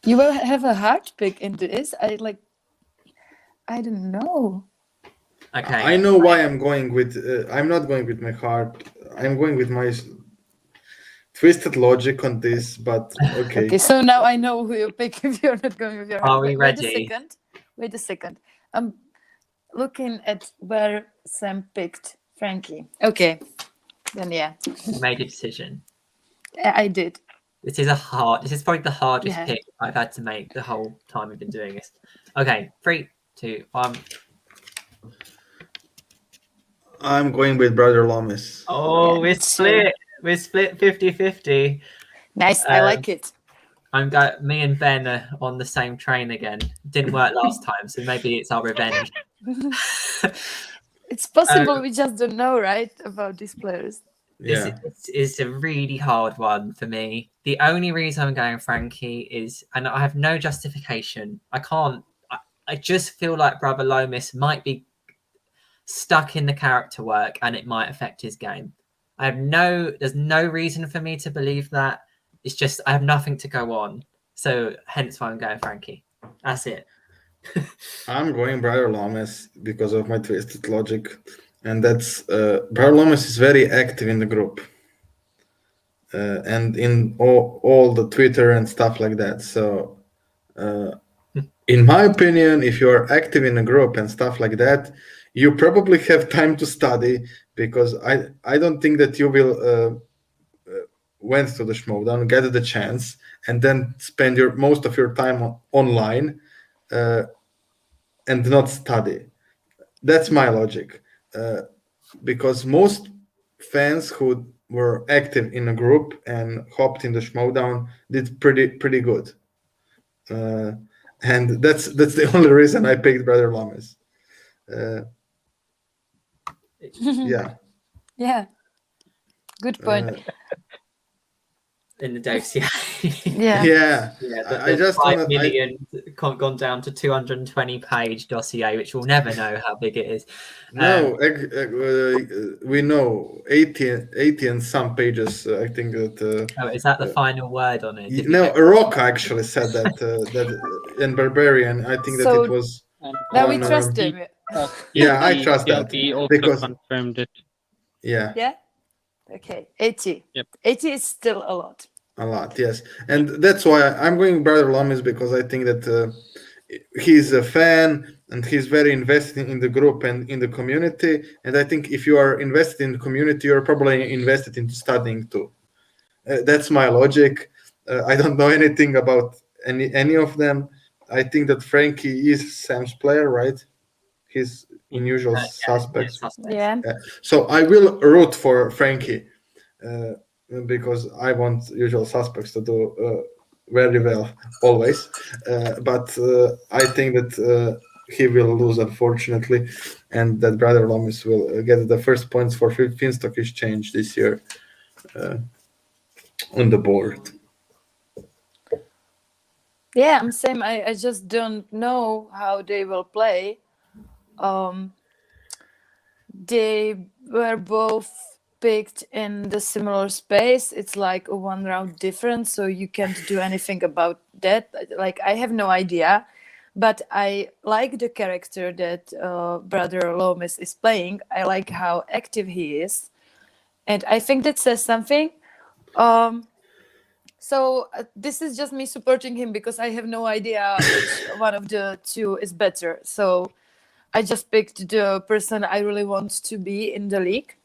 Speaker 3: You will have a heart pick into this. I don't know.
Speaker 1: Okay.
Speaker 4: I know why I'm going with. I'm not going with my heart. I'm going with my twisted logic on this. But okay.
Speaker 3: Okay, so now I know who you pick if you're not going with your heart.
Speaker 1: Are we ready?
Speaker 3: Wait a second. I'm looking at where Sam picked Frankie. Okay, then yeah.
Speaker 1: You made a decision.
Speaker 3: I did.
Speaker 1: This is probably the hardest pick I've had to make the whole time we've been doing this. Okay, 3, 2, 1.
Speaker 4: I'm going with Brother Lomas.
Speaker 1: Oh, we're split. We're split 50-50.
Speaker 3: Nice, I like it.
Speaker 1: Me and Ben are on the same train again. Didn't work last time, so maybe it's our revenge.
Speaker 3: It's possible we just don't know, right, about these players.
Speaker 1: Yeah. It's a really hard one for me. The only reason I'm going Frankie is, and I have no justification. I just feel like Brother Lomas might be stuck in the character work and it might affect his game. There's no reason for me to believe that. It's just, I have nothing to go on. So hence why I'm going Frankie. That's it.
Speaker 4: I'm going Brother Lomas because of my twisted logic. And that's Brother Lomas is very active in the group. And in all the Twitter and stuff like that. So in my opinion, if you're active in a group and stuff like that, you probably have time to study, because I don't think that you will went to the Schmoedown, get the chance, and then spend most of your time online and not study. That's my logic. Because most fans who were active in a group and hopped in the Schmoedown did pretty good. And that's the only reason I picked Brother Lomas. Yeah.
Speaker 3: Yeah. Good point.
Speaker 1: In the dossier.
Speaker 3: Yeah.
Speaker 4: I just
Speaker 1: 5 million gone down to 220-page dossier, which we'll never know how big it is.
Speaker 4: No, we know 80 and some pages. I think that.
Speaker 1: Is that the final word on it?
Speaker 4: No, Roca actually said that in Barbarian. I think that it was.
Speaker 3: Now we trust him.
Speaker 4: Yeah, I trust that
Speaker 2: he also
Speaker 4: because
Speaker 2: confirmed it.
Speaker 4: Yeah.
Speaker 3: Yeah. Okay, 80.
Speaker 2: Yep.
Speaker 3: 80 is still a lot.
Speaker 4: A lot, yes. And that's why I'm going Brother Lomis, because I think that he's a fan and he's very invested in the group and in the community. And I think if you are invested in the community, you're probably invested into studying too. That's my logic. I don't know anything about any of them. I think that Frankie is Sam's player, right? He's in usual suspects.
Speaker 3: Yeah.
Speaker 4: So I will root for Frankie because I want usual suspects to do very well always. But I think that he will lose, unfortunately, and that Brother Lomis will get the first points for Finstock Exchange this year on the board.
Speaker 3: Yeah, I'm same. I just don't know how they will play. They were both picked in the similar space. It's like a 1 round difference, so you can't do anything about that. Like, I have no idea, but I like the character that Brother Lomis is playing. I like how active he is, and I think that says something. So this is just me supporting him because I have no idea which one of the two is better. So I just picked the person I really want to be in the league.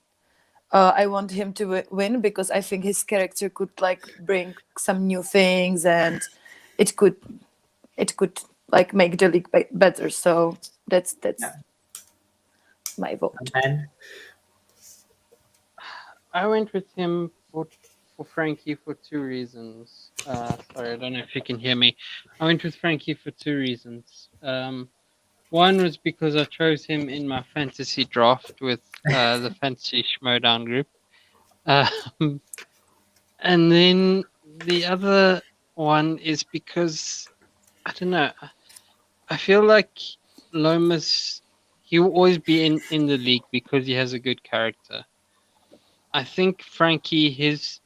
Speaker 3: I want him to win because I think his character could like bring some new things, and it could like make the league better. So that's my vote.
Speaker 1: Ben?
Speaker 2: I went with him for Frankie for 2 reasons. Sorry, I don't know if you can hear me. I went with Frankie for 2 reasons. One was because I chose him in my fantasy draft with the fantasy Schmoedown group. And then the other one is because, I don't know, I feel like Lomas, he will always be in the league because he has a good character. I think Frankie, his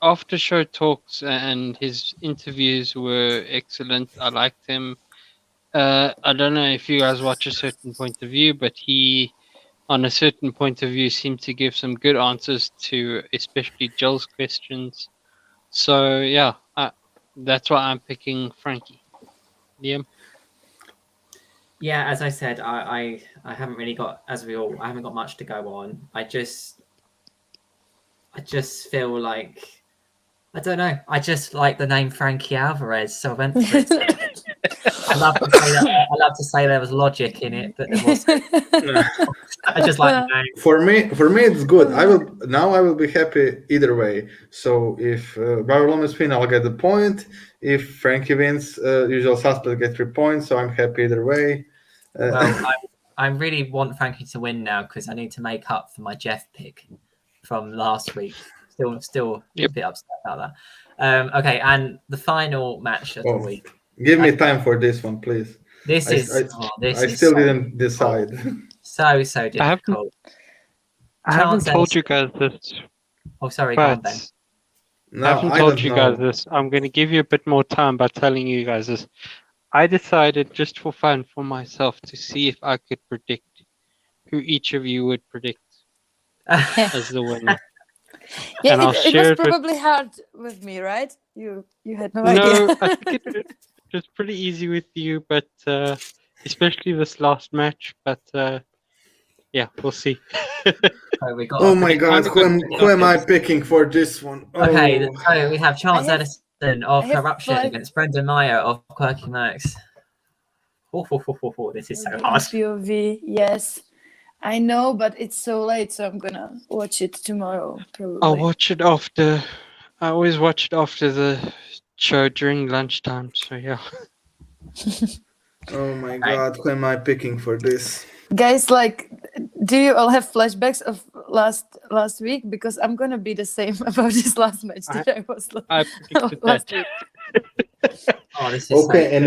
Speaker 2: after show talks and his interviews were excellent. I liked him. I don't know if you guys watch a certain point of view, but he, on a certain point of view, seemed to give some good answers to especially Jill's questions. So yeah, that's why I'm picking Frankie. Liam?
Speaker 1: Yeah, as I said, I haven't really got, I haven't got much to go on. I just feel like, I don't know. I just like the name Frankie Alvarez, so I went for it. I love to say there was logic in it, but there wasn't. I just like the name.
Speaker 4: For me, it's good. I will be happy either way. So if Brother Lomis wins, I'll get the point. If Frankie wins, usual suspect get 3 points. So I'm happy either way.
Speaker 1: Well, I really want Frankie to win now because I need to make up for my Jeff pick from last week. Still a bit upset about that. Okay, and the final match of the week.
Speaker 4: Give me time for this one, please.
Speaker 1: I
Speaker 4: still didn't decide.
Speaker 1: So difficult.
Speaker 2: I haven't told you guys this.
Speaker 1: Oh, sorry, go on, Ben.
Speaker 2: No, I haven't told you guys this. I'm going to give you a bit more time by telling you guys this. I decided just for fun for myself to see if I could predict who each of you would predict as the winner.
Speaker 3: Yeah, it was probably hard with me, right? You had no idea.
Speaker 2: No, I think it was pretty easy with you, but especially this last match. But yeah, we'll see.
Speaker 4: Oh my God, who am I picking for this one?
Speaker 1: Okay, so we have Chance Edison of Corruption against Brendan Meyer of Quirky Max. This is so hard.
Speaker 3: POV, yes. I know, but it's so late, so I'm gonna watch it tomorrow. Probably.
Speaker 2: I'll watch it after. I always watch it after the show during lunchtime. So yeah.
Speaker 4: Oh my God, who am I picking for this?
Speaker 3: Guys, like, do you all have flashbacks of last week? Because I'm gonna be the same about this last match that I was last week.
Speaker 1: Oh, this is
Speaker 4: okay, so and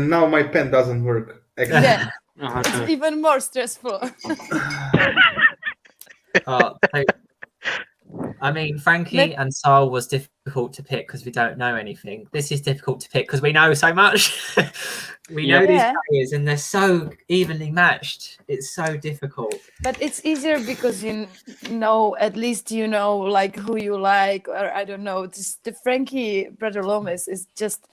Speaker 4: now my pen doesn't work.
Speaker 3: Yeah. It's even more stressful.
Speaker 1: I mean, Frankie and Sol was difficult to pick because we don't know anything. This is difficult to pick because we know so much. We know these players and they're so evenly matched. It's so difficult.
Speaker 3: But it's easier because you know, at least you know, like who you like, or I don't know. Just the Frankie Brother-Lomas is just,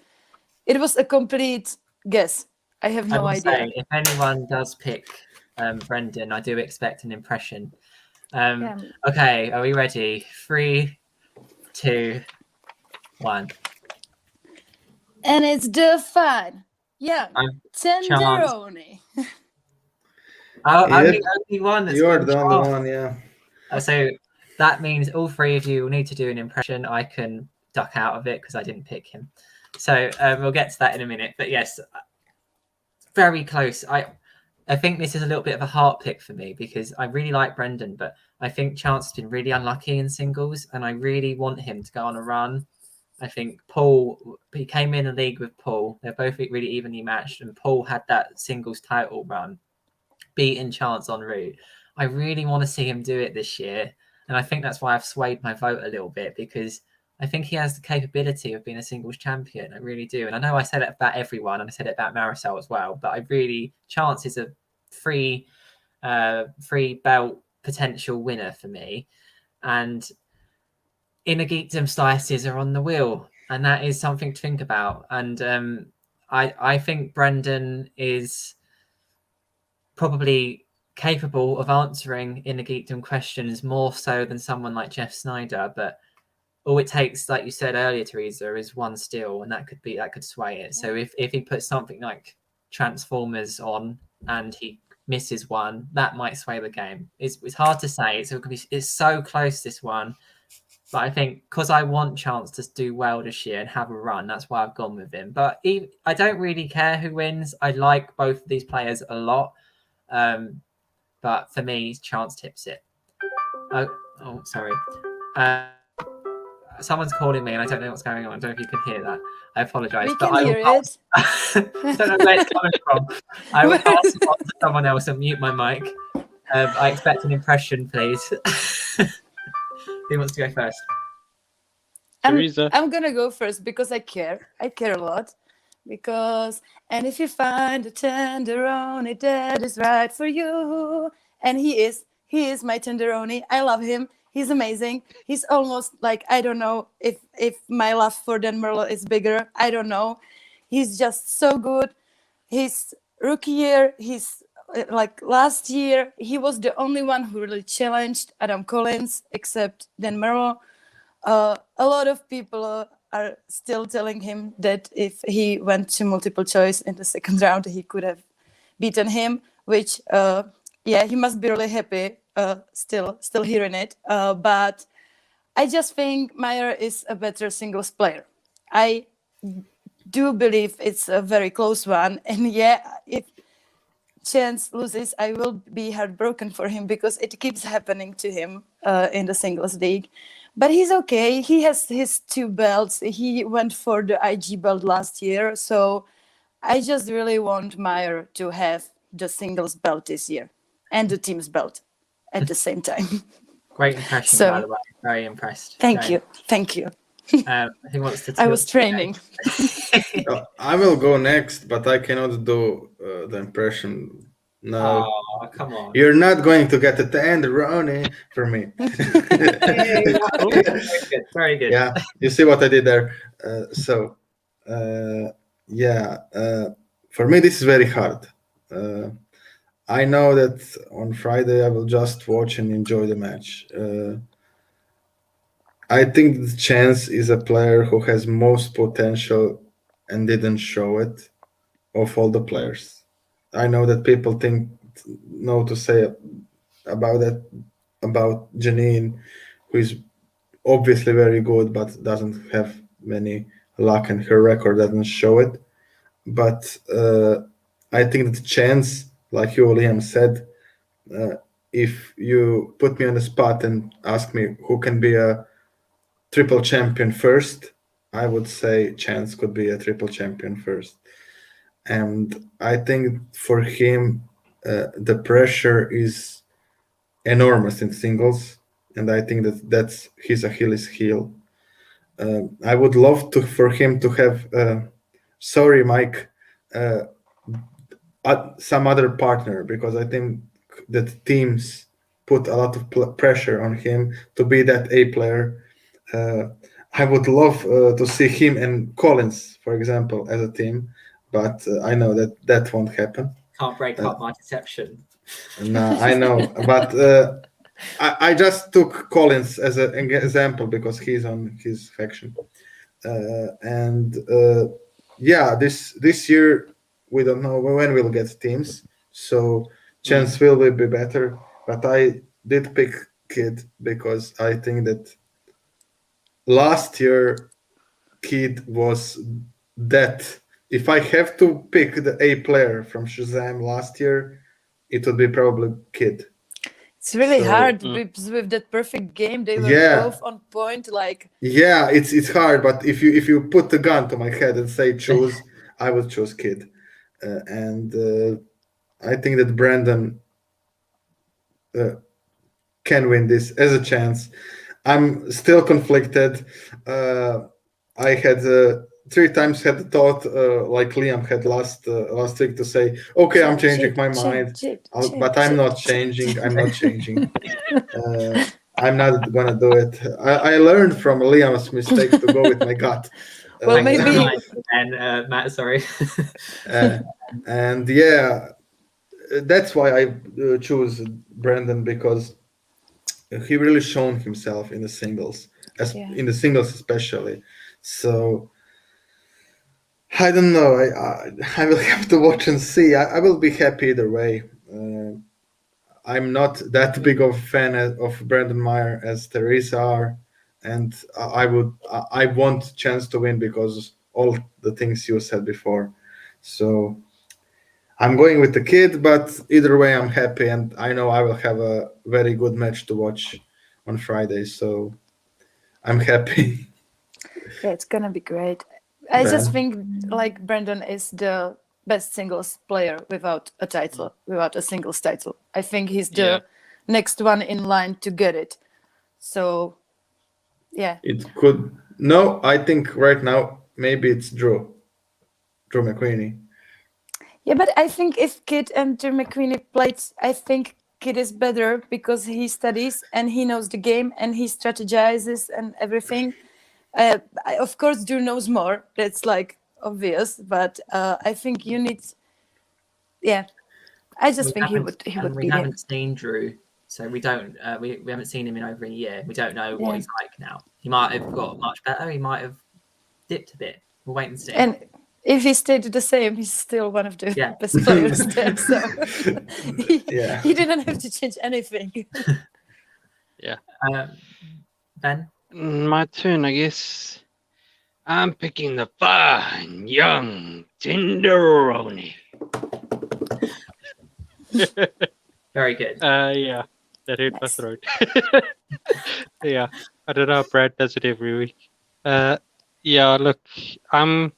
Speaker 3: it was a complete guess. I have no idea.
Speaker 1: Say, if anyone does pick Brendan, I do expect an impression. Okay, are we ready? 3, 2, 1.
Speaker 3: And it's the fun. Yeah, Tenderoni.
Speaker 1: I'm the only one that's
Speaker 4: You're the only one, yeah.
Speaker 1: So that means all 3 of you will need to do an impression. I can duck out of it because I didn't pick him. So we'll get to that in a minute. But yes, very close. I think this is a little bit of a heart pick for me because I really like Brendan, but I think Chance has been really unlucky in singles, and I really want him to go on a run. I think Paul, he came in a league with Paul. They're both really evenly matched, and Paul had that singles title run, beating Chance en route. I really want to see him do it this year, and I think that's why I've swayed my vote a little bit, because I think he has the capability of being a singles champion. I really do. And I know I said it about everyone, and I said it about Marisol as well, but I really, Chance is a free belt potential winner for me. And Inner Geekdom slices are on the wheel, and that is something to think about. And I think Brendan is probably capable of answering Inner Geekdom questions more so than someone like Jeff Sneider, but all it takes, like you said earlier, Teresa, is one steal, and that could sway it. So if he puts something like Transformers on and he misses one, that might sway the game. It's hard to say. It's so close, this one. But I think because I want Chance to do well this year and have a run, that's why I've gone with him. But I don't really care who wins. I like both of these players a lot. But for me, Chance tips it. Oh, sorry. Someone's calling me and I don't know what's going on. I don't know if you can hear that. I apologise.
Speaker 3: We can hear it.
Speaker 1: I don't know where it's coming from. I will pass it on to someone else and mute my mic. I expect an impression, please. Who wants to go first?
Speaker 2: Teresa.
Speaker 3: I'm gonna go first because I care. I care a lot. And if you find a tenderoni that is right for you, and he is my tenderoni. I love him. He's amazing. He's almost like, I don't know if my love for Dan Murrell is bigger. I don't know. He's just so good. His rookie year, like last year, he was the only one who really challenged Adam Collins, except Dan Murrell. A lot of people are still telling him that if he went to multiple choice in the second round, he could have beaten him, which, he must be really happy still hearing it. But I just think Meyer is a better singles player. I do believe it's a very close one. And if Chance loses, I will be heartbroken for him because it keeps happening to him in the singles league. But he's okay. He has his 2 belts. He went for the IG belt last year. So I just really want Meyer to have the singles belt this year and the team's belt at the same time.
Speaker 1: Great impression, by the way. Very impressed.
Speaker 3: Thank you.
Speaker 1: Who wants to?
Speaker 3: I was training.
Speaker 4: I will go next, but I cannot do the impression. No.
Speaker 1: Oh, come on.
Speaker 4: You're not going to get a tenderoni for me.
Speaker 1: Very good.
Speaker 4: Yeah, you see what I did there. For me, this is very hard. I know that on Friday I will just watch and enjoy the match. I think the Chance is a player who has most potential and didn't show it of all the players. I know that people know to say about that, about Janine, who is obviously very good but doesn't have many luck and her record doesn't show it. But I think that the Chance, like you, Liam, said, if you put me on the spot and ask me who can be a triple champion first, I would say Chance could be a triple champion first. And I think for him, the pressure is enormous in singles. and I think that's his Achilles heel. I would love for him to have, sorry, Mike, some other partner, because I think that teams put a lot of pressure on him to be that A player. I would love to see him and Collins, for example, as a team, but I know that won't happen.
Speaker 1: Can't break up my deception.
Speaker 4: No, I know, but I just took Collins as an example because he's on his faction, and yeah, this year we don't know when we'll get teams, so chance will be better. But I did pick Kid because I think that last year Kid was that. If I have to pick the A player from Shazam last year, it would be probably Kid.
Speaker 3: It's really hard with that perfect game. They were both on point. Like
Speaker 4: it's hard, but if you put the gun to my head and say choose, I would choose Kid, and I think that Brandon can win this as a chance. I'm still conflicted. I had 3 times had the thought, like Liam had last week, to say, okay, I'm changing my mind, but I'm not changing. I'm not changing. I'm not gonna do it. I learned from Liam's mistake to go with my gut.
Speaker 3: Well, maybe.
Speaker 1: And Matt, sorry.
Speaker 4: And yeah, that's why I choose Brandon, because he really shown himself in the singles, in the singles especially. So I don't know. I will have to watch and see. I will be happy either way. I'm not that big of a fan of Brandon Meyer as Teresa are, and I want chance to win because all the things you said before. So I'm going with the Kid, but either way, I'm happy, and I know I will have a very good match to watch on Friday. So I'm happy.
Speaker 3: Yeah, it's gonna be great. I just think like Brandon is the best singles player without a title, without a singles title. I think he's the next one in line to get it. So, yeah.
Speaker 4: It could. No, I think right now maybe it's Drew McQueenie.
Speaker 3: Yeah, but I think if Kid and Drew McQueenie played, I think Kid is better because he studies and he knows the game and he strategizes and everything. Of course, Drew knows more. That's like obvious, but I think you need. Yeah, I just think he would. He would.
Speaker 1: We haven't seen Drew, so we don't. We haven't seen him in over a year. We don't know what he's like now. He might have got much better. He might have dipped a bit. We'll wait and see.
Speaker 3: And if he stayed the same, he's still one of the best players there. So he didn't have to change anything.
Speaker 1: Ben?
Speaker 2: My turn, I guess. I'm picking the fine, young Tenderoni.
Speaker 1: Very good.
Speaker 2: Yeah, that hurt my throat. Yeah, I don't know how Brad does it every week. Yeah, look, I'm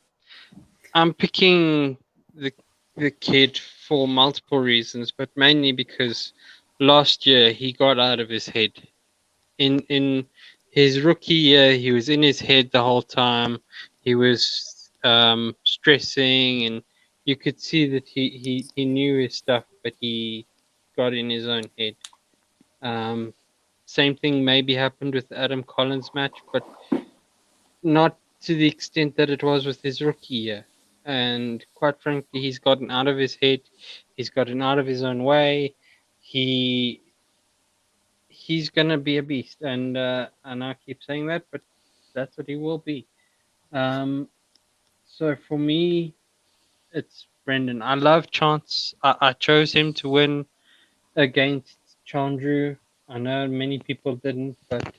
Speaker 2: picking the Kid for multiple reasons, but mainly because last year he got out of his head. In his rookie year, he was in his head the whole time. He was stressing, and you could see that he knew his stuff, but he got in his own head. Same thing maybe happened with the Adam Collins match, but not to the extent that it was with his rookie year. And quite frankly, he's gotten out of his head. He's gotten out of his own way. He's gonna be a beast, and I keep saying that, but that's what he will be. So for me, it's Brendan. I love Chance. I chose him to win against Chandru. I know many people didn't, but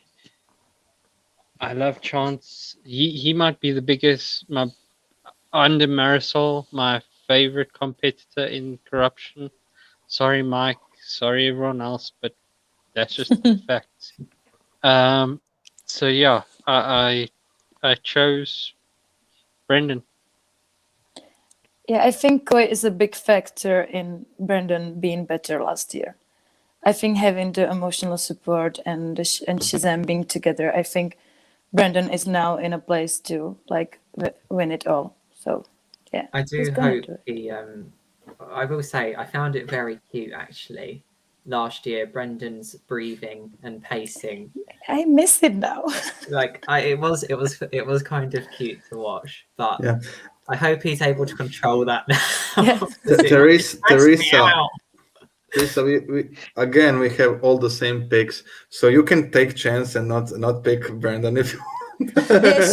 Speaker 2: I love Chance. He might be the biggest, under Marisol, my favorite competitor in corruption. Sorry, Mike. Sorry, everyone else, but that's just the fact. So yeah, I chose Brendan.
Speaker 3: Yeah, I think Koi is a big factor in Brendan being better last year. I think having the emotional support and Shazam being together, I think Brandon is now in a place to like win it all. So yeah,
Speaker 1: I do hope he. I will say I found it very cute actually. Last year, Brendan's breathing and pacing.
Speaker 3: I miss it now.
Speaker 1: Like it was kind of cute to watch, but
Speaker 4: Yeah.
Speaker 1: I hope he's able to control that now.
Speaker 3: Yeah.
Speaker 4: Teresa, we have all the same picks, so you can take chance and not pick Brandon if you want.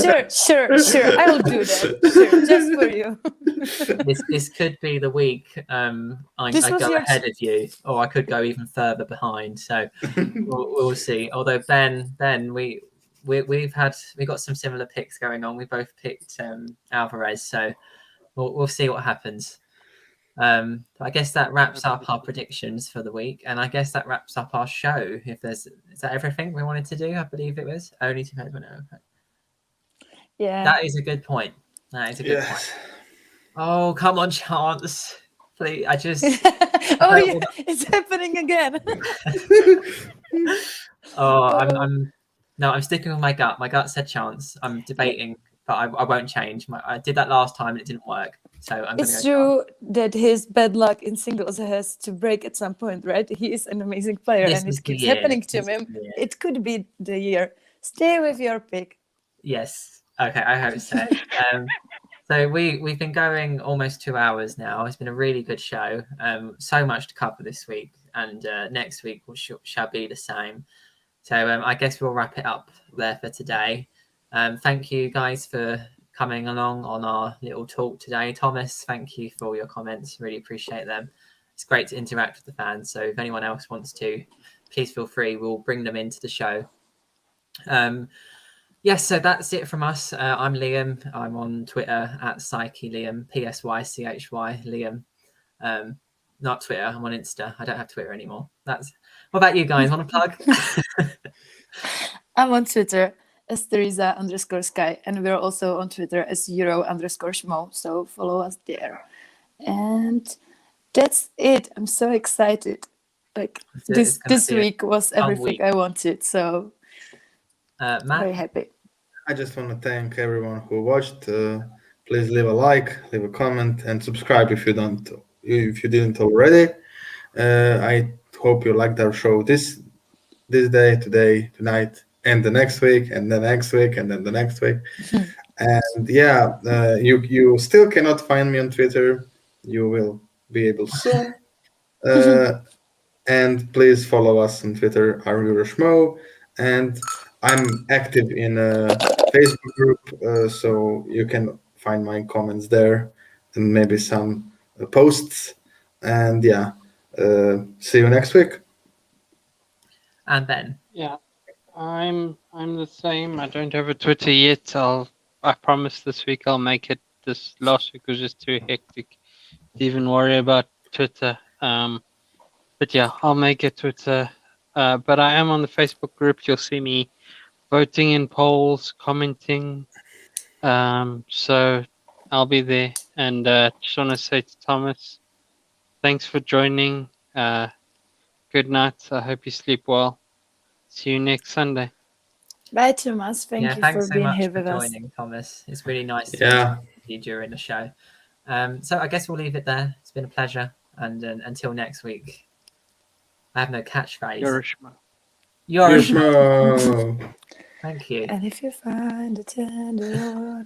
Speaker 3: Yeah, sure. I will do that. Sure, just for you.
Speaker 1: This could be the week I go ahead of you, or I could go even further behind. So we'll see. Although Ben, we got some similar picks going on. We both picked Alvarez, so we'll see what happens. I guess that wraps up our predictions for the week, and I guess that wraps up our show. Is that everything we wanted to do? I believe it was only to
Speaker 3: Yeah,
Speaker 1: that is a good point. That is a good point. Oh, come on, Chance. Please, I just...
Speaker 3: yeah, it's happening again.
Speaker 1: I'm sticking with my gut. My gut said Chance. I'm debating, but I won't change. I did that last time and it didn't work. So
Speaker 3: it's true that his bad luck in singles has to break at some point, right? He is an amazing player and it keeps happening to him. It could be the year. Stay with your pick.
Speaker 1: Yes. Okay, I hope so. So we've been going almost 2 hours now. It's been a really good show. So much to cover this week, and next week shall be the same. So I guess we'll wrap it up there for today. Thank you guys for coming along on our little talk today. Thomas, thank you for your comments. Really appreciate them. It's great to interact with the fans. So if anyone else wants to, please feel free. We'll bring them into the show. Yes, so that's it from us. I'm Liam. I'm on Twitter at PsycheLiam, PSYCHY Liam. Not Twitter. I'm on Insta. I don't have Twitter anymore. What about you guys? Want to plug?
Speaker 3: I'm on Twitter as Teresa_Sky, and we're also on Twitter as Euro_Schmoe. So follow us there. And that's it. I'm so excited. Like this week was everything I wanted. So
Speaker 1: Matt?
Speaker 3: Very happy.
Speaker 4: I just want to thank everyone who watched. Please leave a like, leave a comment, and subscribe if you didn't already. I hope you liked our show this day, today, tonight, and the next week, and the next week, and then the next week. And yeah, you still cannot find me on Twitter. You will be able soon. And please follow us on Twitter, Euro Schmoe, and I'm active in a Facebook group, so you can find my comments there and maybe some posts. And yeah, see you next week.
Speaker 1: And Ben?
Speaker 2: Yeah, I'm the same. I don't have a Twitter yet. I promise this week I'll make it. This last week was just too hectic to even worry about Twitter. But yeah, I'll make it Twitter. But I am on the Facebook group. You'll see me voting in polls, commenting. So I'll be there. And just want to say to Thomas, thanks for joining. Good night. I hope you sleep well. See you next Sunday.
Speaker 3: Bye, Thomas. Thank you for being here with us.
Speaker 1: Joining, Thomas. It's really nice to meet you during the show. So I guess we'll leave it there. It's been a pleasure. And until next week. I have no catchphrase.
Speaker 2: Euro Schmoe.
Speaker 1: Euro Schmoe. Thank you.
Speaker 3: And if you find a tender